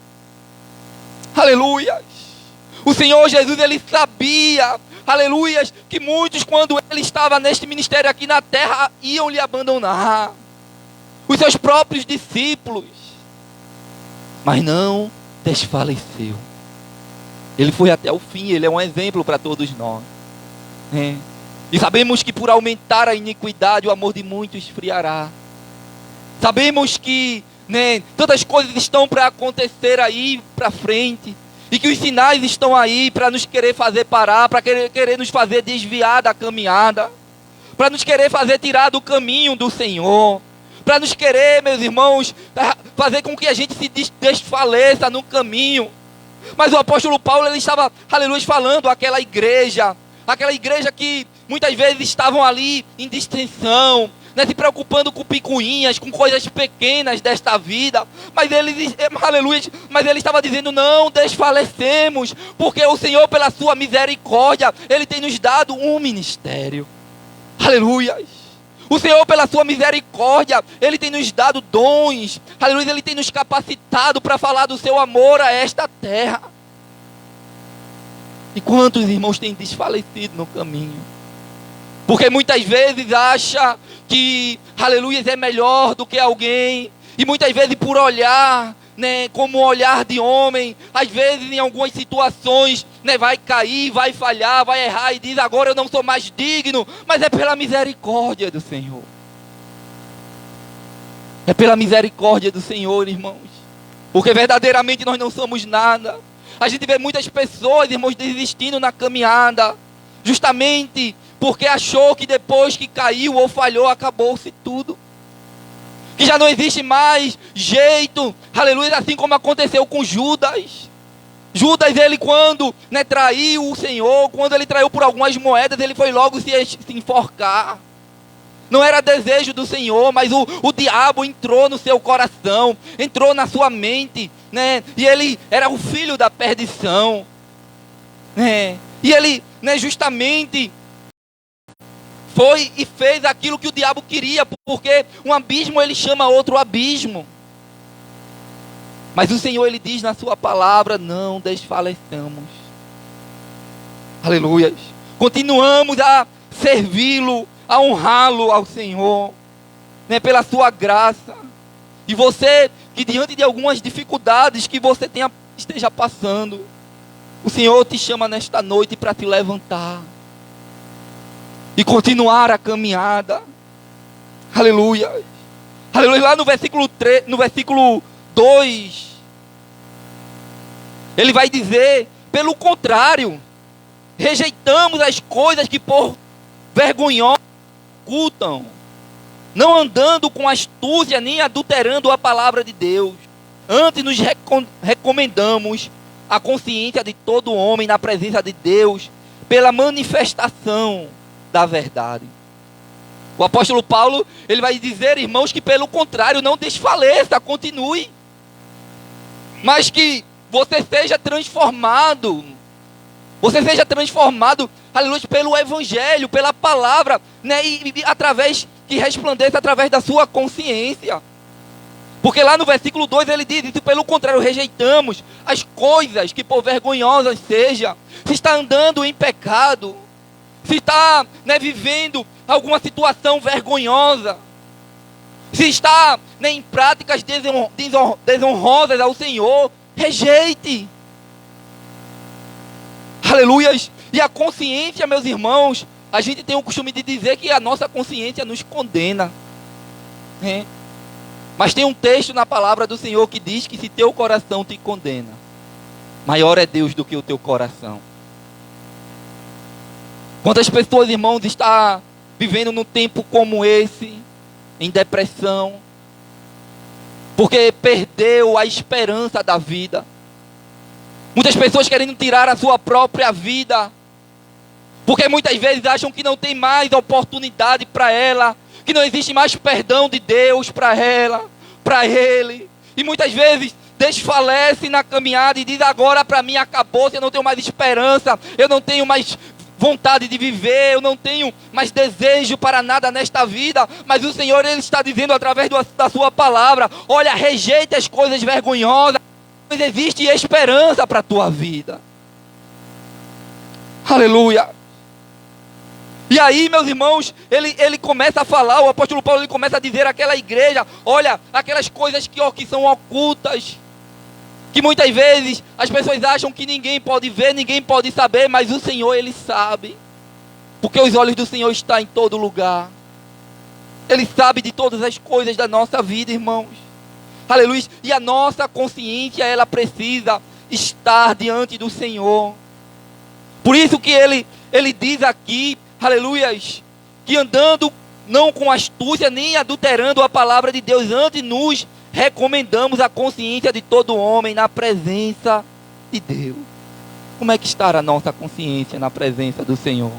Aleluia. O Senhor Jesus, ele sabia, aleluia, que muitos, quando ele estava neste ministério aqui na terra, iam lhe abandonar. Os seus próprios discípulos. Mas não desfaleceu. Ele foi até o fim. Ele é um exemplo para todos nós. E sabemos que por aumentar a iniquidade, o amor de muitos esfriará. Sabemos que tantas coisas estão para acontecer aí para frente, e que os sinais estão aí para nos querer fazer parar, para querer nos fazer desviar da caminhada, para nos querer fazer tirar do caminho do Senhor, para nos querer, meus irmãos, fazer com que a gente se desfaleça no caminho. Mas o apóstolo Paulo, ele estava, aleluia, falando àquela igreja que muitas vezes estavam ali em distensão, se preocupando com picuinhas, com coisas pequenas desta vida. Mas ele, aleluia, ele estava dizendo, não desfalecemos, porque o Senhor, pela sua misericórdia, Ele tem nos dado um ministério. Aleluia. O Senhor, pela sua misericórdia, Ele tem nos dado dons. Aleluia, Ele tem nos capacitado para falar do seu amor a esta terra. E quantos irmãos têm desfalecido no caminho? Porque muitas vezes acha que, aleluia, é melhor do que alguém. E muitas vezes por olhar, né, como um olhar de homem, às vezes em algumas situações, né, vai cair, vai falhar, vai errar e diz: agora eu não sou mais digno. Mas é pela misericórdia do Senhor. É pela misericórdia do Senhor, irmãos. Porque verdadeiramente nós não somos nada. A gente vê muitas pessoas, irmãos, desistindo na caminhada, justamente porque achou que depois que caiu ou falhou, acabou-se tudo. Que já não existe mais jeito, aleluia, assim como aconteceu com Judas. Judas, ele quando, né, traiu o Senhor, quando ele traiu por algumas moedas, ele foi logo se enforcar. Não era desejo do Senhor, mas o diabo entrou no seu coração, entrou na sua mente, né? E ele era o filho da perdição, né? E ele, né, justamente foi e fez aquilo que o diabo queria, porque um abismo ele chama outro abismo. Mas o Senhor, ele diz na sua palavra: não desfaleçamos. Aleluia. Continuamos a servi-lo, a honrá-lo ao Senhor, né, pela sua graça. E você, que diante de algumas dificuldades que você esteja passando, o Senhor te chama nesta noite para te levantar e continuar a caminhada. Aleluia. Aleluia. Lá no versículo 2, ele vai dizer: pelo contrário, rejeitamos as coisas que por vergonhosas ocultam, não andando com astúcia nem adulterando a palavra de Deus. Antes nos recomendamos a consciência de todo homem na presença de Deus pela manifestação da verdade. O apóstolo Paulo, ele vai dizer, irmãos, que pelo contrário, não desfaleça, continue, mas que você seja transformado. Você seja transformado, aleluia, pelo Evangelho, pela palavra, né? E através, que resplandeça através da sua consciência. Porque lá no versículo 2 ele diz: se pelo contrário rejeitamos as coisas que por vergonhosas sejam, se está andando em pecado, se está, né, vivendo alguma situação vergonhosa, se está, né, em práticas desonrosas ao Senhor, rejeite. Aleluias. E a consciência, meus irmãos, a gente tem o costume de dizer que a nossa consciência nos condena, né? Mas tem um texto na palavra do Senhor que diz que se teu coração te condena, maior é Deus do que o teu coração. Quantas pessoas, irmãos, estão vivendo num tempo como esse, em depressão, porque perdeu a esperança da vida. Muitas pessoas querendo tirar a sua própria vida, porque muitas vezes acham que não tem mais oportunidade para ela, que não existe mais perdão de Deus para ela, para ele. E muitas vezes desfalece na caminhada e diz: agora para mim acabou, eu não tenho mais esperança, eu não tenho mais vontade de viver, eu não tenho mais desejo para nada nesta vida. Mas o Senhor, ele está dizendo através da sua palavra: olha, rejeite as coisas vergonhosas, pois existe esperança para a tua vida. Aleluia. E aí, meus irmãos, ele começa a falar, o apóstolo Paulo, ele começa a dizer àquela igreja: olha, aquelas coisas que são ocultas, que muitas vezes as pessoas acham que ninguém pode ver, ninguém pode saber, mas o Senhor, ele sabe, porque os olhos do Senhor estão em todo lugar. Ele sabe de todas as coisas da nossa vida, irmãos. Aleluia. E a nossa consciência, ela precisa estar diante do Senhor. Por isso que ele diz aqui, aleluias, que andando não com astúcia, nem adulterando a palavra de Deus, antes nos recomendamos a consciência de todo homem na presença de Deus. Como é que está a nossa consciência na presença do Senhor?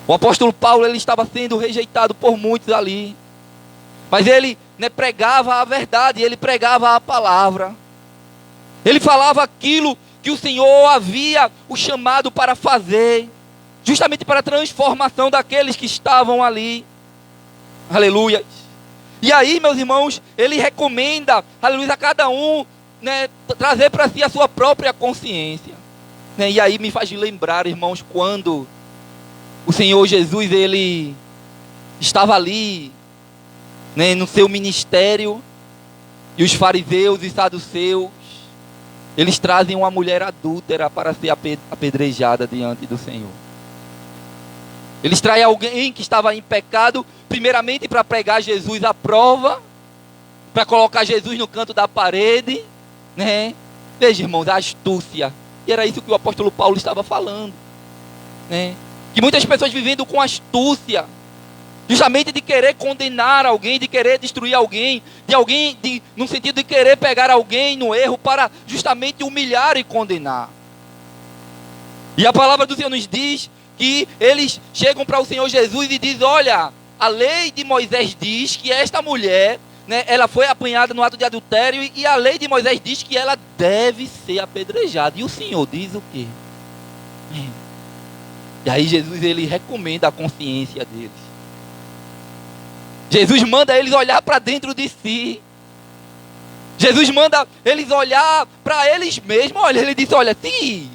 O apóstolo Paulo, ele estava sendo rejeitado por muitos ali, mas ele, né, pregava a verdade, ele pregava a palavra, ele falava aquilo que o Senhor havia o chamado para fazer, justamente para a transformação daqueles que estavam ali. Aleluia. E aí, meus irmãos, ele recomenda, aleluia, a cada um, né, trazer para si a sua própria consciência, né? E aí me faz lembrar, irmãos, quando o Senhor Jesus, ele estava ali, né, no seu ministério, e os fariseus e saduceus, eles trazem uma mulher adúltera para ser apedrejada diante do Senhor. Eles traem alguém que estava em pecado, primeiramente para pregar Jesus à prova, para colocar Jesus no canto da parede, né? Veja, irmãos, a astúcia. E era isso que o apóstolo Paulo estava falando, né? Que muitas pessoas vivendo com astúcia, justamente de querer condenar alguém, de querer destruir alguém, no sentido de querer pegar alguém no erro para justamente humilhar e condenar. E a palavra do Senhor nos diz que eles chegam para o Senhor Jesus e dizem: olha, a lei de Moisés diz que esta mulher, né, ela foi apanhada no ato de adultério, e a lei de Moisés diz que ela deve ser apedrejada. E o Senhor diz o quê? E aí Jesus, ele recomenda a consciência deles. Jesus manda eles olhar para dentro de si. Jesus manda eles olhar para eles mesmos. Olha, ele disse: olha, se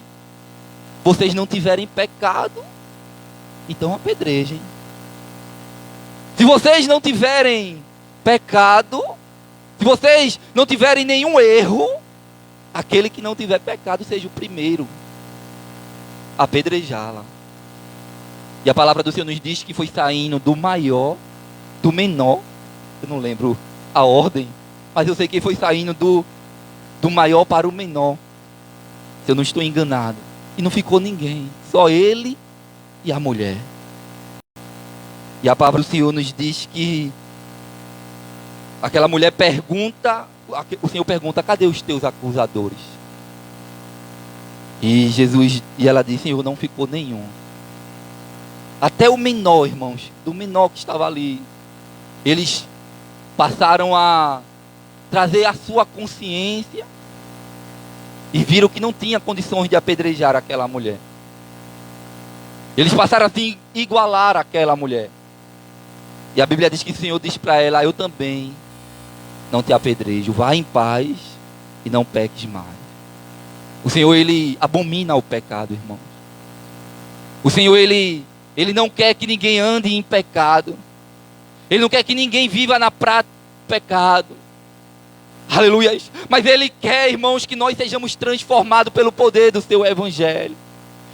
vocês não tiverem pecado, então apedrejem. Se vocês não tiverem pecado, se vocês não tiverem nenhum erro, aquele que não tiver pecado seja o primeiro a apedrejá-la. E a palavra do Senhor nos diz que foi saindo do maior, do menor, eu não lembro a ordem, mas eu sei que foi saindo do maior para o menor, se eu não estou enganado. E não ficou ninguém, só ele e a mulher. E a palavra do Senhor nos diz que aquela mulher pergunta, o Senhor pergunta: cadê os teus acusadores? E ela diz: Senhor, não ficou nenhum. Até o menor, irmãos, do menor que estava ali, eles passaram a trazer a sua consciência e viram que não tinha condições de apedrejar aquela mulher. Eles passaram assim a igualar aquela mulher. E a Bíblia diz que o Senhor diz para ela: eu também não te apedrejo, vá em paz e não peques mais. O Senhor, ele abomina o pecado, irmãos. O Senhor, ele não quer que ninguém ande em pecado. Ele não quer que ninguém viva na prática do pecado. Aleluia. Mas Ele quer, irmãos, que nós sejamos transformados pelo poder do seu Evangelho.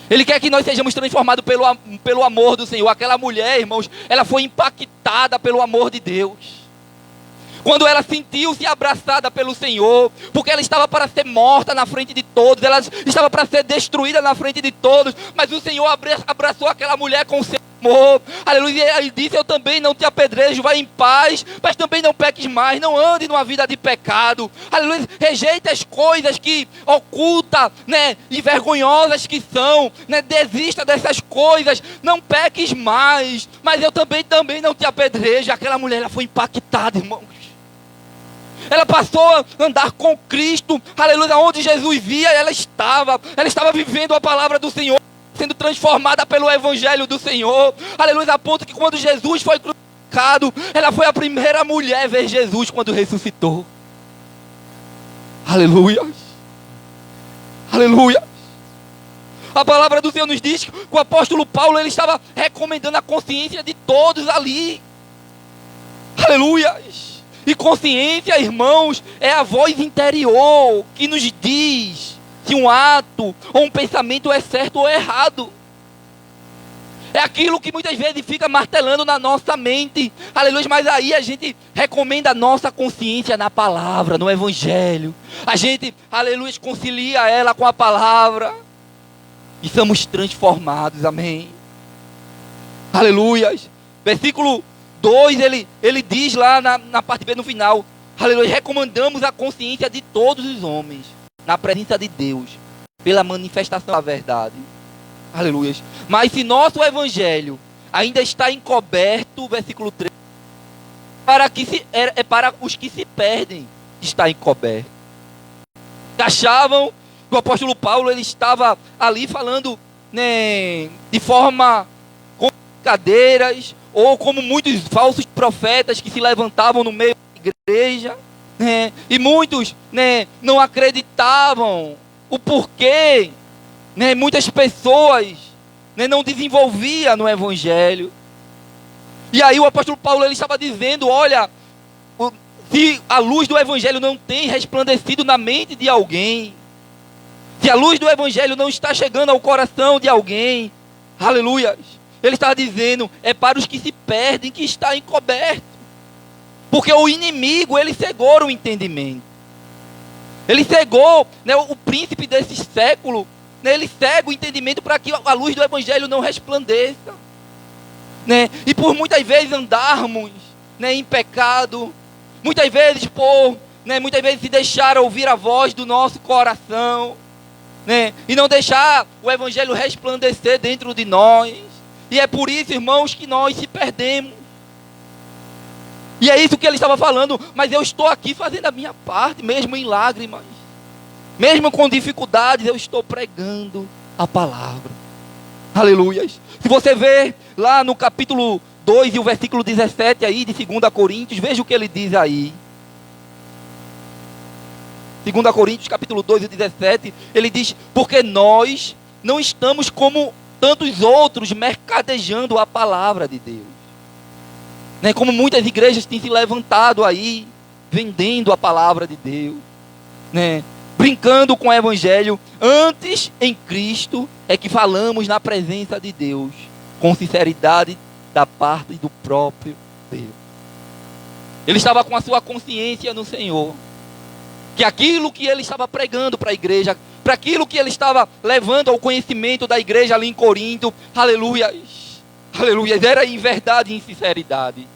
Ele quer que nós sejamos transformados pelo amor do Senhor. Aquela mulher, irmãos, ela foi impactada pelo amor de Deus. Quando ela sentiu-se abraçada pelo Senhor, porque ela estava para ser morta na frente de todos, ela estava para ser destruída na frente de todos, mas o Senhor abraçou aquela mulher com o seu amor. Aleluia. Ele disse: eu também não te apedrejo, vai em paz, mas também não peques mais, não ande numa vida de pecado. Aleluia. Rejeita as coisas que oculta, né, e vergonhosas que são, né, desista dessas coisas, não peques mais, mas eu também não te apedrejo. Aquela mulher, ela foi impactada, irmãos. Ela passou a andar com Cristo, aleluia, onde Jesus via, ela estava vivendo a palavra do Senhor, sendo transformada pelo Evangelho do Senhor, aleluia, a ponto que quando Jesus foi crucificado, ela foi a primeira mulher a ver Jesus quando ressuscitou. Aleluia, aleluia. A palavra do Senhor nos diz que o apóstolo Paulo, ele estava recomendando a consciência de todos ali. Aleluia. E consciência, irmãos, é a voz interior que nos diz se um ato ou um pensamento é certo ou errado. É aquilo que muitas vezes fica martelando na nossa mente. Aleluia, mas aí a gente recomenda a nossa consciência na palavra, no Evangelho. A gente, aleluia, concilia ela com a palavra. E somos transformados, amém. Aleluia. Versículo 2, ele diz lá na parte B, no final: aleluia, recomendamos a consciência de todos os homens na presença de Deus, pela manifestação da verdade. Aleluia. Mas se nosso Evangelho ainda está encoberto, versículo 3, para os que se perdem, está encoberto. Achavam que o apóstolo Paulo, ele estava ali falando, né, de forma com cadeiras, ou como muitos falsos profetas que se levantavam no meio da igreja, né? E muitos, né, não acreditavam o porquê, né? Muitas pessoas né, não desenvolvia no Evangelho. E aí o apóstolo Paulo ele estava dizendo, olha, se a luz do Evangelho não tem resplandecido na mente de alguém, se a luz do Evangelho não está chegando ao coração de alguém, aleluia, ele está dizendo, é para os que se perdem que está encoberto. Porque o inimigo, ele cegou o entendimento. Ele cegou, né, o príncipe desse século, né, ele cega o entendimento para que a luz do Evangelho não resplandeça. Né? E por muitas vezes andarmos, né, em pecado, muitas vezes muitas vezes se deixar ouvir a voz do nosso coração, né, e não deixar o Evangelho resplandecer dentro de nós. E é por isso, irmãos, que nós se perdemos. E é isso que ele estava falando, mas eu estou aqui fazendo a minha parte, mesmo em lágrimas, mesmo com dificuldades, eu estou pregando a palavra. Aleluias. Se você ver lá no capítulo 2 e o versículo 17 aí de 2 Coríntios, veja o que ele diz aí. 2 Coríntios capítulo 2 e 17, ele diz, porque nós não estamos como tantos outros mercadejando a palavra de Deus. Né? Como muitas igrejas têm se levantado aí, vendendo a palavra de Deus, né? Brincando com o Evangelho. Antes, em Cristo, é que falamos na presença de Deus, com sinceridade da parte do próprio Deus. Ele estava com a sua consciência no Senhor, que aquilo que ele estava pregando para a igreja, para aquilo que ele estava levando ao conhecimento da igreja ali em Corinto, aleluias, aleluias, era em verdade e em sinceridade.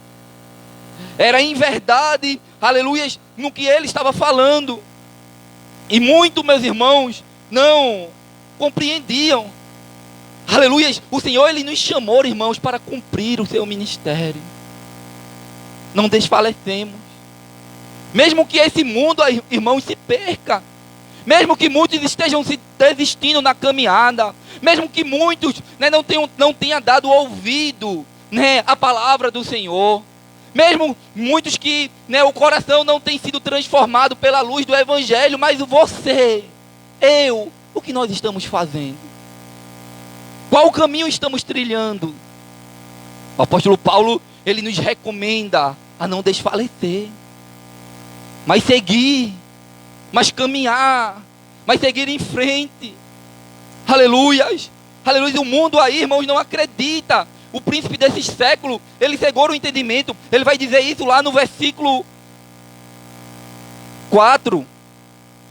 Era em verdade, aleluias, no que ele estava falando. E muito, meus irmãos, não compreendiam. Aleluias, o Senhor, ele nos chamou, irmãos, para cumprir o seu ministério. Não desfalecemos. Mesmo que esse mundo, irmãos, se perca. Mesmo que muitos estejam se desistindo na caminhada. Mesmo que muitos, né, não tenham dado ouvido, né, à palavra do Senhor. Mesmo muitos que, né, o coração não tem sido transformado pela luz do Evangelho. Mas você, eu, o que nós estamos fazendo? Qual caminho estamos trilhando? O apóstolo Paulo, ele nos recomenda a não desfalecer, mas seguir, mas caminhar, mas seguir em frente. Aleluias, aleluias. O mundo aí, irmãos, não acredita. O príncipe desse século, ele cegou o entendimento. Ele vai dizer isso lá no versículo 4.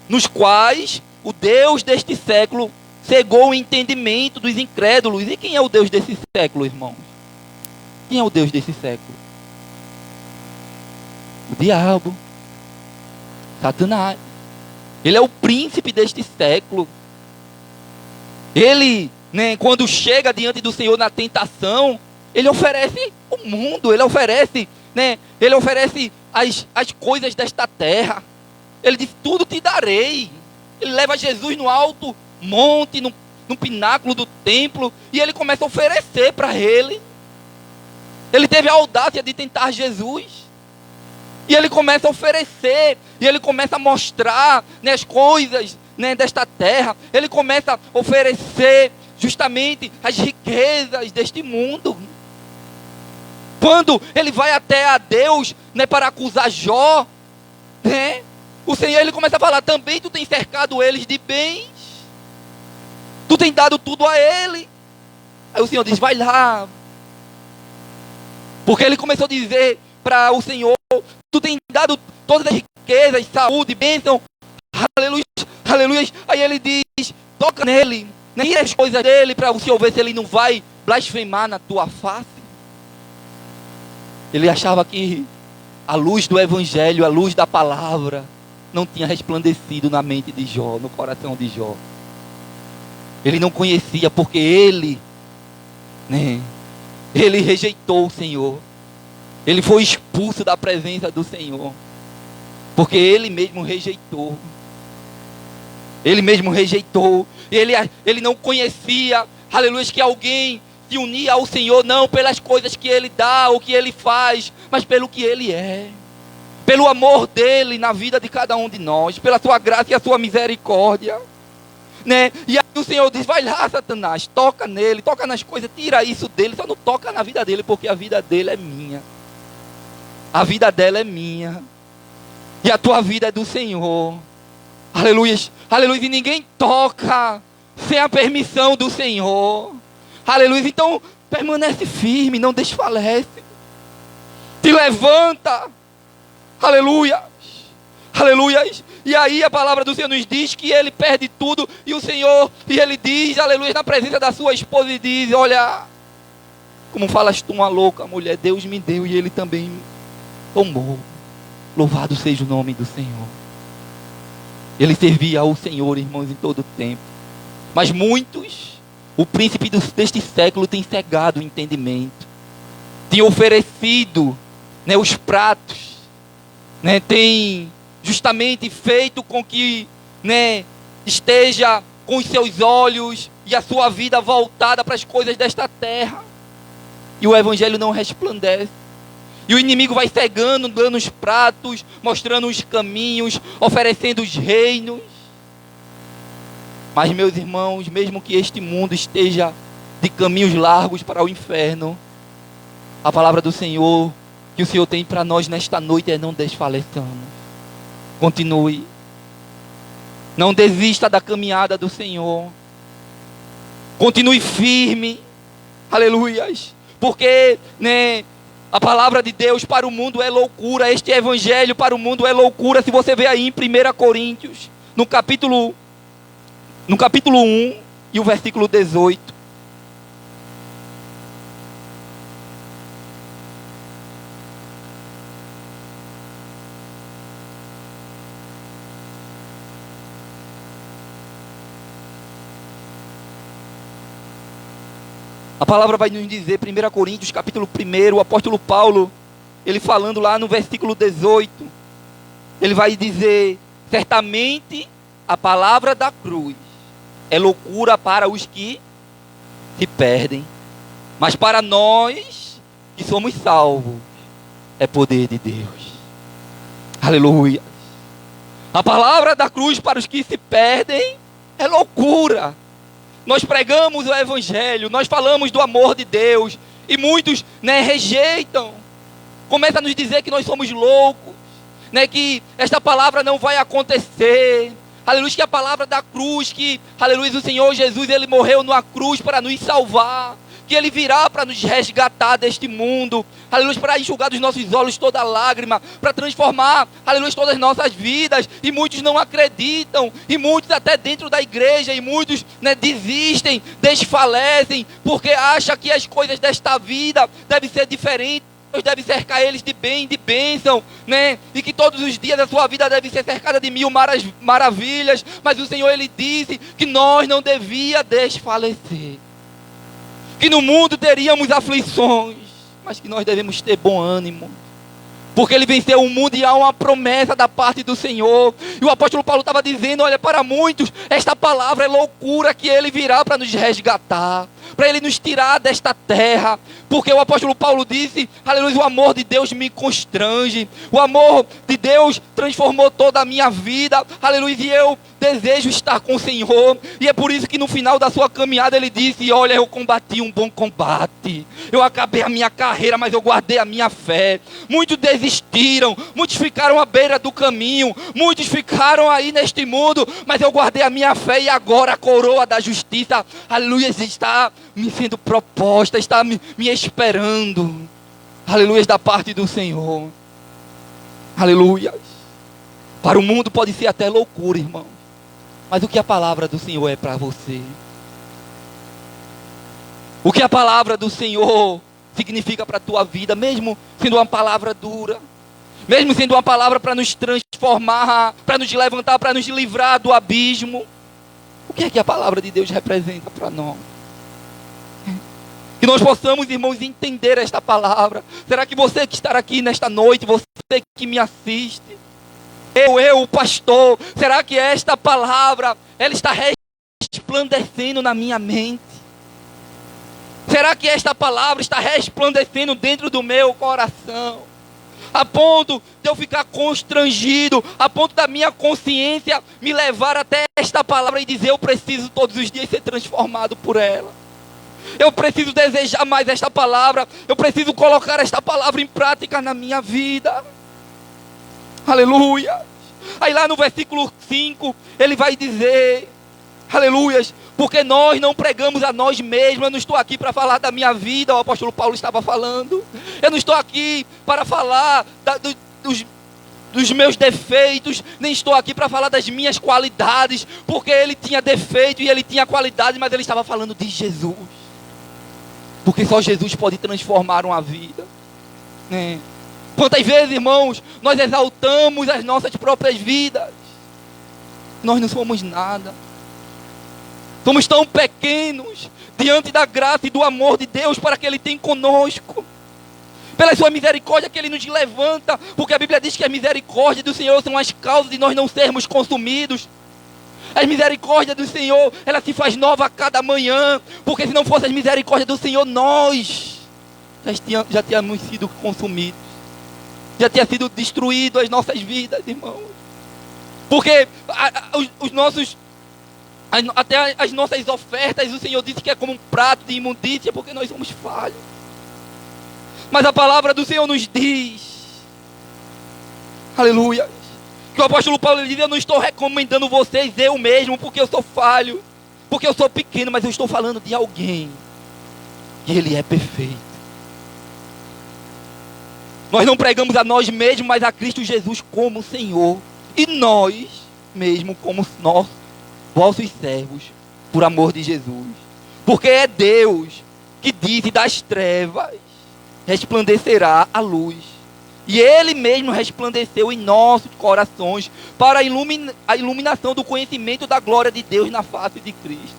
Nos quais o Deus deste século cegou o entendimento dos incrédulos. E quem é o Deus desse século, irmãos? Quem é o Deus desse século? O diabo, Satanás. Ele é o príncipe deste século. Ele, né, quando chega diante do Senhor na tentação, ele oferece o mundo, ele oferece, né, ele oferece as coisas desta terra. Ele diz, tudo te darei. Ele leva Jesus no alto monte, no pináculo do templo, e ele começa a oferecer para ele. Ele teve a audácia de tentar Jesus. E ele começa a oferecer, e ele começa a mostrar, né, as coisas, né, desta terra. Ele começa a oferecer justamente as riquezas deste mundo. Quando ele vai até a Deus, né, para acusar Jó, né, o Senhor, ele começa a falar, também tu tens cercado eles de bens, tu tens dado tudo a ele. Aí o Senhor diz, vai lá, porque ele começou a dizer para o Senhor, tu tens dado todas as riquezas, saúde, bênção, aleluia, aleluia. Aí ele diz, toca nele, né, e as coisas dele, para o Senhor ver se ele não vai blasfemar na tua face. Ele achava que a luz do Evangelho, a luz da palavra, não tinha resplandecido na mente de Jó, no coração de Jó. Ele não conhecia, porque ele, né, ele rejeitou o Senhor. Ele foi expulso da presença do Senhor, porque ele mesmo rejeitou. Ele mesmo rejeitou. Ele não conhecia, aleluia, que alguém se unia ao Senhor, não pelas coisas que Ele dá, ou que Ele faz, mas pelo que Ele é. Pelo amor dEle na vida de cada um de nós, pela sua graça e a sua misericórdia, né? E E o Senhor diz, vai lá, Satanás, toca nele, toca nas coisas, tira isso dele, só não toca na vida dele, porque a vida dele é minha. A vida dela é minha. E a tua vida é do Senhor. Aleluia. Aleluia. E ninguém toca sem a permissão do Senhor. Aleluia. Então, permanece firme, não desfalece. Te levanta. Aleluia. Aleluia. E aí a palavra do Senhor nos diz que ele perde tudo. E o Senhor, e ele diz, aleluia, na presença da sua esposa, e diz, olha, como falas tu uma louca mulher, Deus me deu e ele também tomou. Louvado seja o nome do Senhor. Ele servia ao Senhor, irmãos, em todo o tempo. Mas muitos, o príncipe deste século tem cegado o entendimento. Tem oferecido, né, os pratos. Né, tem justamente feito com que, né, esteja com os seus olhos e a sua vida voltada para as coisas desta terra. E o evangelho não resplandece. E o inimigo vai cegando, dando os pratos, mostrando os caminhos, oferecendo os reinos. Mas, meus irmãos, mesmo que este mundo esteja de caminhos largos para o inferno, a palavra do Senhor, que o Senhor tem para nós nesta noite é: não desfaleçamos. Continue. Não desista da caminhada do Senhor. Continue firme. Aleluias. Porque, né, a palavra de Deus para o mundo é loucura. Este evangelho para o mundo é loucura. Se você vê aí em 1 Coríntios, no capítulo 1 e o versículo 18. A palavra vai nos dizer, 1 Coríntios, capítulo 1, o apóstolo Paulo, ele falando lá no versículo 18, ele vai dizer: certamente a palavra da cruz é loucura para os que se perdem, mas para nós que somos salvos, é poder de Deus. Aleluia. A palavra da cruz para os que se perdem é loucura. Nós pregamos o evangelho, nós falamos do amor de Deus, e muitos, né, rejeitam, começam a nos dizer que nós somos loucos, né, que esta palavra não vai acontecer. Aleluia, que a palavra da cruz, que, aleluia, o Senhor Jesus, ele morreu numa cruz para nos salvar, que ele virá para nos resgatar deste mundo, aleluia, para enxugar dos nossos olhos toda lágrima, para transformar, aleluia, todas as nossas vidas. E muitos não acreditam, e muitos até dentro da igreja, e muitos, né, desistem, desfalecem, porque acham que as coisas desta vida devem ser diferentes. Deus deve cercar eles de bem, de bênção, né? E que todos os dias da sua vida deve ser cercada de mil maravilhas. Mas o Senhor, ele disse que nós não devíamos desfalecer, que no mundo teríamos aflições, mas que nós devemos ter bom ânimo, porque ele venceu o mundo e há uma promessa da parte do Senhor. E o apóstolo Paulo estava dizendo: olha, para muitos esta palavra é loucura, que ele virá para nos resgatar, para ele nos tirar desta terra. Porque o apóstolo Paulo disse, aleluia, o amor de Deus me constrange, o amor de Deus transformou toda a minha vida, aleluia, e eu desejo estar com o Senhor. E é por isso que no final da sua caminhada ele disse: olha, eu combati um bom combate, eu acabei a minha carreira, mas eu guardei a minha fé. Muitos desistiram, muitos ficaram à beira do caminho, muitos ficaram aí neste mundo, mas eu guardei a minha fé, e agora a coroa da justiça, aleluia, está me sendo proposta, está me esperando, aleluia, da parte do Senhor. Aleluia. Para o mundo pode ser até loucura, irmão, mas o que a palavra do Senhor é para você? O que a palavra do Senhor significa para a tua vida, mesmo sendo uma palavra dura, mesmo sendo uma palavra para nos transformar, para nos levantar, para nos livrar do abismo? O que é que a palavra de Deus representa para nós? Que nós possamos, irmãos, entender esta palavra. Será que você que está aqui nesta noite, você que me assiste, eu, o pastor, será que esta palavra, ela está resplandecendo na minha mente? Será que esta palavra está resplandecendo dentro do meu coração? a ponto de eu ficar constrangido, a ponto da minha consciência me levar até esta palavra e dizer: eu preciso todos os dias ser transformado por ela. Eu preciso desejar mais esta palavra, eu preciso colocar esta palavra em prática na minha vida. Aleluia. Aí lá no versículo 5, ele vai dizer, aleluias, porque nós não pregamos a nós mesmos. Eu não estou aqui para falar da minha vida, o apóstolo Paulo estava falando. Eu não estou aqui para falar dos meus defeitos, nem estou aqui para falar das minhas qualidades, porque ele tinha defeito e ele tinha qualidade, mas ele estava falando de Jesus. Porque só Jesus pode transformar uma vida. Quantas vezes, irmãos, nós exaltamos as nossas próprias vidas. Nós não somos nada. Somos tão pequenos diante da graça e do amor de Deus para que Ele tem conosco. Pela sua misericórdia que Ele nos levanta. Porque a Bíblia diz que a misericórdia do Senhor são as causas de nós não sermos consumidos. A misericórdia do Senhor, ela se faz nova a cada manhã. Porque se não fosse a misericórdia do Senhor, nós já tínhamos sido consumidos. Já tinha sido destruído as nossas vidas, irmãos. Porque até as nossas ofertas, o Senhor disse que é como um prato de imundícia, porque nós somos falhos. Mas a palavra do Senhor nos diz, aleluia, que o apóstolo Paulo diz: eu não estou recomendando vocês eu mesmo, porque eu sou falho, porque eu sou pequeno, mas eu estou falando de alguém, e ele é perfeito. Nós não pregamos a nós mesmos, mas a Cristo Jesus como Senhor, e nós mesmos como nossos vossos servos, por amor de Jesus. Porque é Deus que disse: das trevas resplandecerá a luz. E Ele mesmo resplandeceu em nossos corações para a iluminação do conhecimento da glória de Deus na face de Cristo.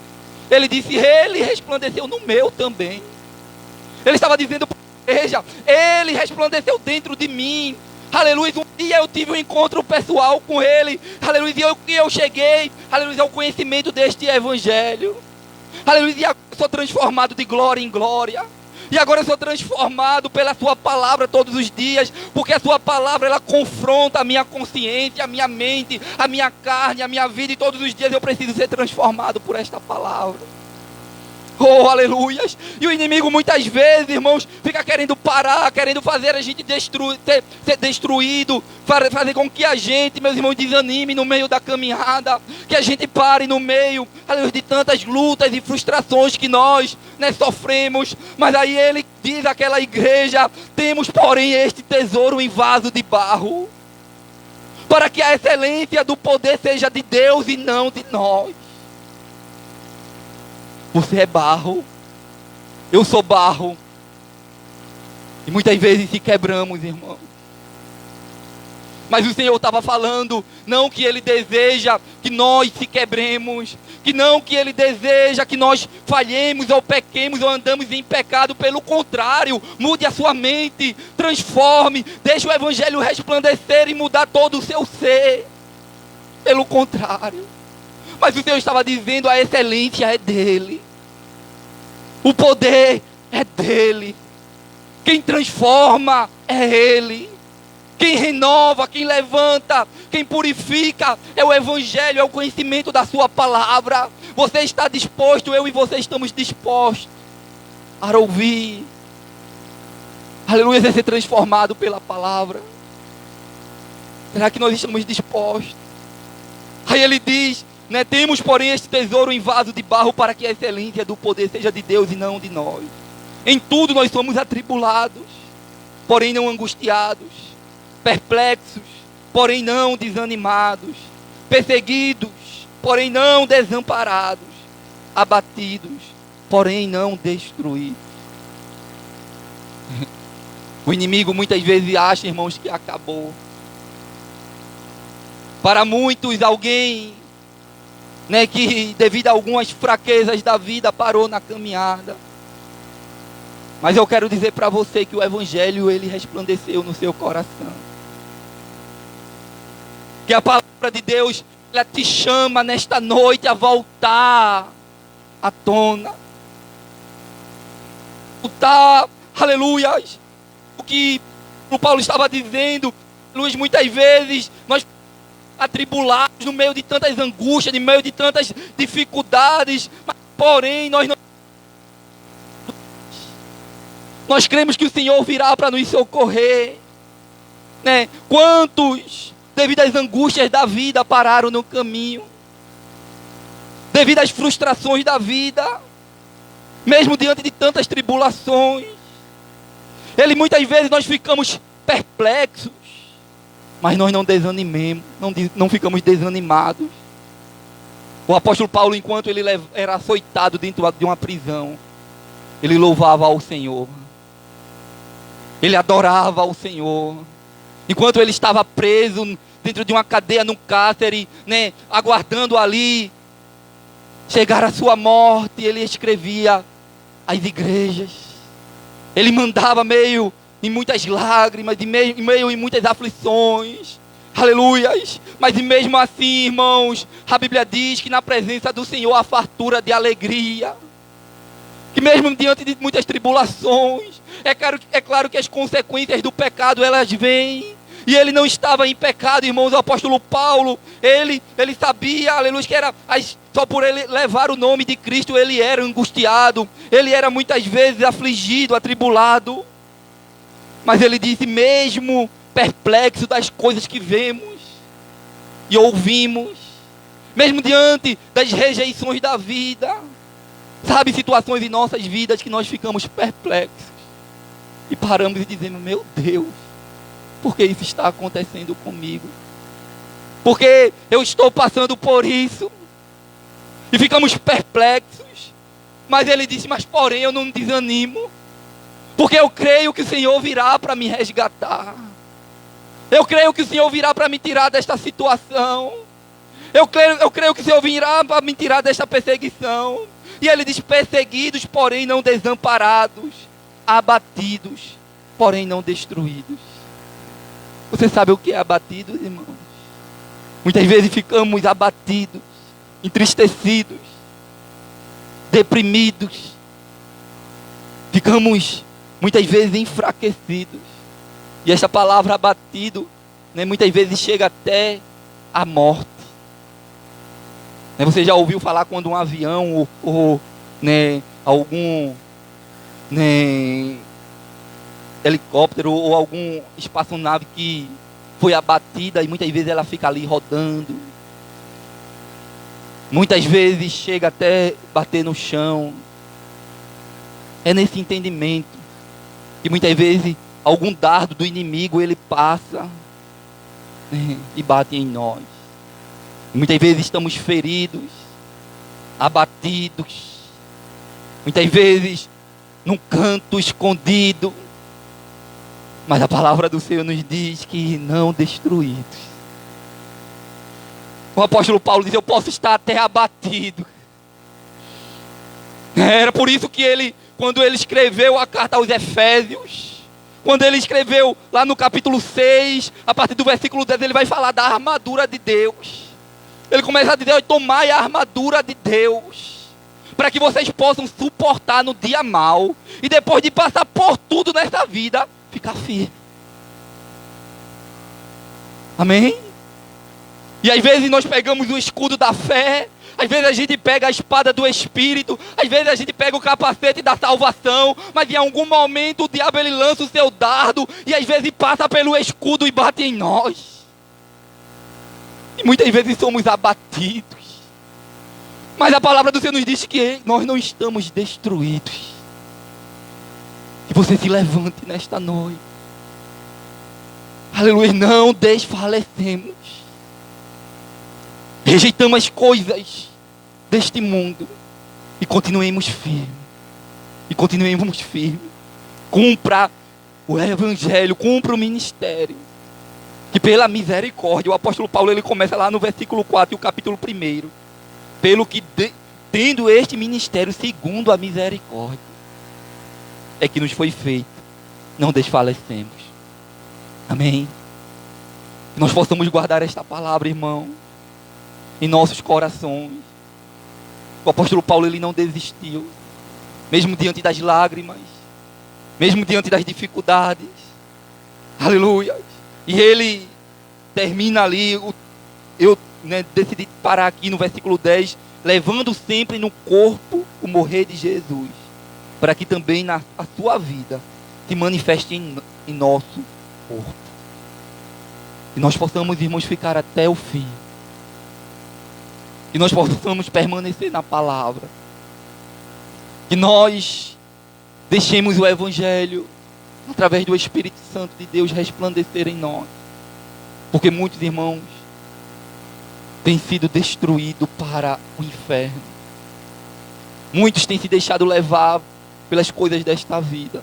Ele disse: Ele resplandeceu no meu também. Ele estava dizendo para a igreja: Ele resplandeceu dentro de mim. Aleluia. Um dia eu tive um encontro pessoal com Ele. Aleluia. E eu cheguei, aleluia, ao conhecimento deste evangelho. Aleluia. E agora eu sou transformado de glória em glória. E agora eu sou transformado pela sua palavra todos os dias. Porque a sua palavra, ela confronta a minha consciência, a minha mente, a minha carne, a minha vida. E todos os dias eu preciso ser transformado por esta palavra. Oh, aleluias. E o inimigo muitas vezes, irmãos, fica querendo parar, querendo fazer a gente ser destruído, fazer com que a gente, meus irmãos, desanime no meio da caminhada, que a gente pare no meio, aleluia, de tantas lutas e frustrações que nós sofremos. Mas aí ele diz àquela igreja: temos porém este tesouro em vaso de barro, para que a excelência do poder seja de Deus e não de nós. Você é barro, eu sou barro, e muitas vezes se quebramos, irmão. Mas o Senhor estava falando, não que Ele deseja que nós se quebremos, que não que Ele deseja que nós falhemos ou pequemos ou andamos em pecado. Pelo contrário, mude a sua mente, transforme, deixe o Evangelho resplandecer e mudar todo o seu ser. Pelo contrário. Mas o Senhor estava dizendo: a excelência é dEle. O poder é dEle. Quem transforma é Ele. Quem renova, quem levanta, quem purifica é o Evangelho, é o conhecimento da sua palavra. Você está disposto, eu e você estamos dispostos a ouvir. Aleluia, a ser transformado pela palavra. Será que nós estamos dispostos? Aí ele diz, temos porém este tesouro em vaso de barro, para que a excelência do poder seja de Deus e não de nós. Em tudo nós somos atribulados, porém não angustiados, perplexos, porém não desanimados, perseguidos, porém não desamparados, abatidos, porém não destruídos. O inimigo muitas vezes acha, irmãos, que acabou. Para muitos, alguém que devido a algumas fraquezas da vida parou na caminhada. Mas eu quero dizer para você que o Evangelho, ele resplandeceu no seu coração. Que a palavra de Deus, ela te chama nesta noite a voltar à tona. Voltar, aleluia, o que O Paulo estava dizendo, Luiz, muitas vezes nós atribulados no meio de tantas angústias, no meio de tantas dificuldades, mas porém nós cremos que o Senhor virá para nos socorrer, né? Quantos, devido às angústias da vida, pararam no caminho, devido às frustrações da vida, mesmo diante de tantas tribulações, muitas vezes nós ficamos perplexos, mas nós não desanimemos, não ficamos desanimados. O apóstolo Paulo, enquanto ele era açoitado dentro de uma prisão, ele louvava ao Senhor, ele adorava ao Senhor. Enquanto ele estava preso dentro de uma cadeia, num cárcere, né, aguardando ali chegar a sua morte, ele escrevia às igrejas. Ele mandava meio em muitas lágrimas, em meio em muitas aflições. Aleluias. Mas mesmo assim, irmãos, a Bíblia diz que na presença do Senhor há fartura de alegria. Que mesmo diante de muitas tribulações, é claro que as consequências do pecado, elas vêm. E ele não estava em pecado, irmãos. O apóstolo Paulo, ele sabia, aleluia, que era só por ele levar o nome de Cristo, ele era angustiado, ele era muitas vezes afligido, atribulado. Mas ele disse, mesmo perplexo das coisas que vemos e ouvimos, mesmo diante das rejeições da vida, sabe, situações em nossas vidas que nós ficamos perplexos e paramos e dizemos, meu Deus, por que isso está acontecendo comigo? Porque eu estou passando por isso. E ficamos perplexos. Mas ele disse, mas porém eu não desanimo. Porque eu creio que o Senhor virá para me resgatar. Eu creio que o Senhor virá para me tirar desta situação. Eu creio que o Senhor virá para me tirar desta perseguição. E ele diz, perseguidos, porém não desamparados. Abatidos, porém não destruídos. Você sabe o que é abatido, irmãos? Muitas vezes ficamos abatidos, entristecidos, deprimidos. Ficamos muitas vezes enfraquecidos. E essa palavra abatido, né, muitas vezes chega até a morte. Né, você já ouviu falar quando um avião ou né, algum helicóptero ou algum espaçonave que foi abatida e muitas vezes ela fica ali rodando. Muitas vezes chega até bater no chão. É nesse entendimento que muitas vezes algum dardo do inimigo ele passa, né, e bate em nós. E muitas vezes estamos feridos, abatidos. Muitas vezes num canto escondido. Mas a palavra do Senhor nos diz que não destruídos. O apóstolo Paulo diz, eu posso estar até abatido. Era por isso que ele, quando ele escreveu a carta aos Efésios, quando ele escreveu lá no capítulo 6, a partir do versículo 10, ele vai falar da armadura de Deus. Ele começa a dizer, tomai a armadura de Deus, para que vocês possam suportar no dia mau, e depois de passar por tudo nesta vida, ficar firme. Amém? E às vezes nós pegamos o escudo da fé, às vezes a gente pega a espada do Espírito, às vezes a gente pega o capacete da salvação, mas em algum momento o diabo ele lança o seu dardo, e às vezes passa pelo escudo e bate em nós. E muitas vezes somos abatidos. Mas a palavra do Senhor nos diz que nós não estamos destruídos. Que você se levante nesta noite. Aleluia, não desfalecemos. Rejeitamos as coisas deste mundo e continuemos firmes. E continuemos firmes. Cumpra o evangelho, cumpra o ministério. Que pela misericórdia, o apóstolo Paulo ele começa lá no versículo 4 e o capítulo 1. Pelo que tendo este ministério segundo a misericórdia, é que nos foi feito, não desfalecemos. Amém? Que nós possamos guardar esta palavra, irmão, em nossos corações. O apóstolo Paulo ele não desistiu, mesmo diante das lágrimas, mesmo diante das dificuldades, Aleluia. E ele termina ali, eu decidi parar aqui no versículo 10, levando sempre no corpo o morrer de Jesus, para que também a sua vida se manifeste em nosso corpo. E nós possamos, irmãos, ficar até o fim. Que nós possamos permanecer na palavra. Que nós deixemos o Evangelho, através do Espírito Santo de Deus, resplandecer em nós. Porque muitos irmãos têm sido destruídos para o inferno. Muitos têm se deixado levar pelas coisas desta vida.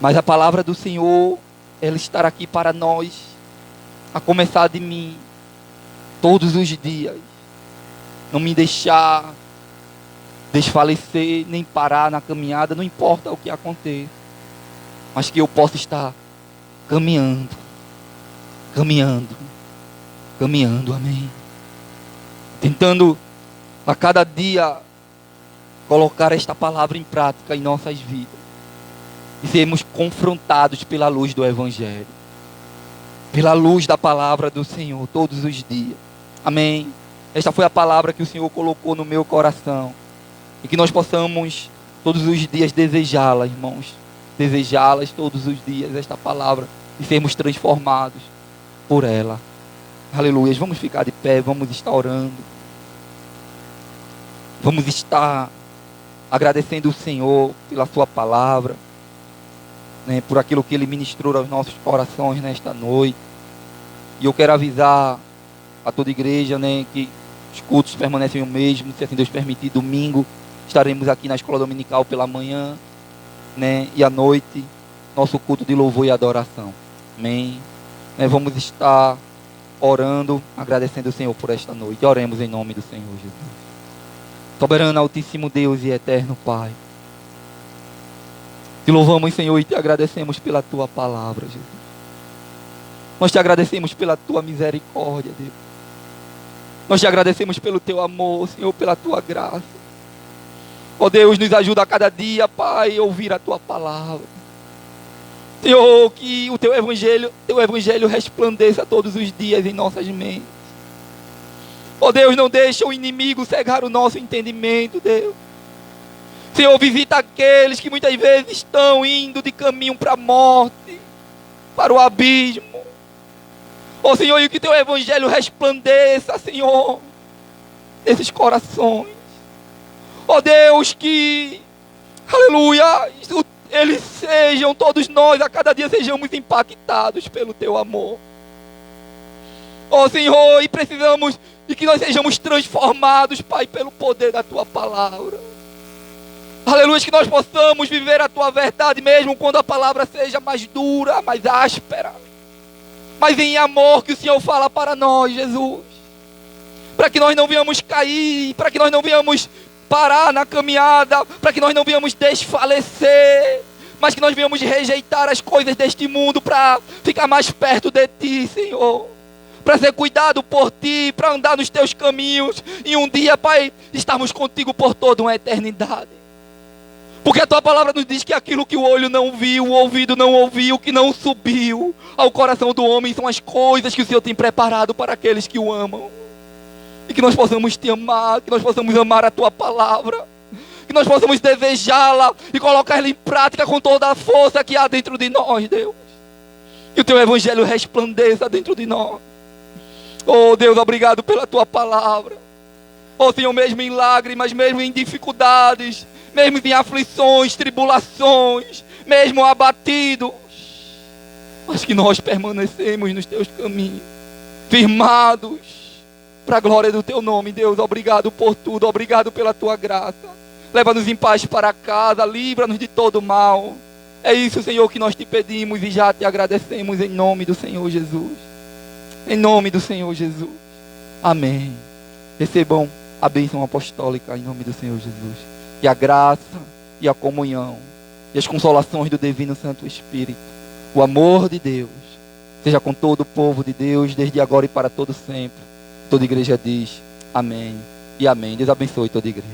Mas a palavra do Senhor, ela estará aqui para nós, a começar de mim, todos os dias. Não me deixar desfalecer, nem parar na caminhada, não importa o que aconteça. Mas que eu possa estar caminhando, amém. Tentando a cada dia colocar esta palavra em prática em nossas vidas. E sermos confrontados pela luz do Evangelho. Pela luz da palavra do Senhor todos os dias. Amém. Esta foi a palavra que o Senhor colocou no meu coração. E que nós possamos todos os dias desejá-la, irmãos. Desejá-las todos os dias, esta palavra. E sermos transformados por ela. Aleluia. Vamos ficar de pé, vamos estar orando. Vamos estar agradecendo o Senhor pela sua palavra. Por aquilo que Ele ministrou aos nossos corações nesta noite. E eu quero avisar a toda a igreja, que os cultos permanecem o mesmo, se assim Deus permitir. Domingo estaremos aqui na escola dominical pela manhã, e à noite nosso culto de louvor e adoração. Amém. Vamos estar orando, agradecendo o Senhor por esta noite. Oremos em nome do Senhor Jesus. Soberano, altíssimo Deus e eterno Pai, te louvamos, Senhor, e te agradecemos pela tua palavra, Jesus. Nós te agradecemos pela tua misericórdia, Deus. Nós te agradecemos pelo teu amor, Senhor, pela tua graça. Ó Deus, nos ajuda a cada dia, Pai, a ouvir a tua palavra. Senhor, que o teu evangelho resplandeça todos os dias em nossas mentes. Ó Deus, não deixa o inimigo cegar o nosso entendimento, Deus. Senhor, visita aqueles que muitas vezes estão indo de caminho para a morte, para o abismo. Ó Senhor, e que teu evangelho resplandeça, Senhor, nesses corações. Ó Deus, que, aleluia, eles sejam, todos nós, a cada dia sejamos impactados pelo teu amor. Ó Senhor, e precisamos de que nós sejamos transformados, Pai, pelo poder da tua palavra. Aleluia, que nós possamos viver a tua verdade mesmo quando a palavra seja mais dura, mais áspera. Mas em amor que o Senhor fala para nós, Jesus. Para que nós não venhamos cair, para que nós não venhamos parar na caminhada, para que nós não venhamos desfalecer, mas que nós venhamos rejeitar as coisas deste mundo para ficar mais perto de Ti, Senhor. Para ser cuidado por Ti, para andar nos Teus caminhos. E um dia, Pai, estarmos contigo por toda uma eternidade. Porque a tua palavra nos diz que aquilo que o olho não viu, o ouvido não ouviu, que não subiu ao coração do homem são as coisas que o Senhor tem preparado para aqueles que o amam. E que nós possamos te amar, que nós possamos amar a tua palavra, que nós possamos desejá-la e colocá-la em prática com toda a força que há dentro de nós, Deus. Que o teu evangelho resplandeça dentro de nós. Oh Deus, obrigado pela tua palavra. Oh Senhor, mesmo em lágrimas, mesmo em dificuldades, mesmo em aflições, tribulações, mesmo abatidos, mas que nós permanecemos nos teus caminhos, firmados, para a glória do teu nome, Deus. Obrigado por tudo, obrigado pela tua graça. Leva-nos em paz para casa, livra-nos de todo mal. É isso, Senhor, que nós te pedimos e já te agradecemos em nome do Senhor Jesus. Em nome do Senhor Jesus. Amém. Recebam a bênção apostólica em nome do Senhor Jesus. E a graça e a comunhão e as consolações do Divino Santo Espírito, o amor de Deus, seja com todo o povo de Deus, desde agora e para todo sempre. Toda igreja diz amém e amém. Deus abençoe toda igreja.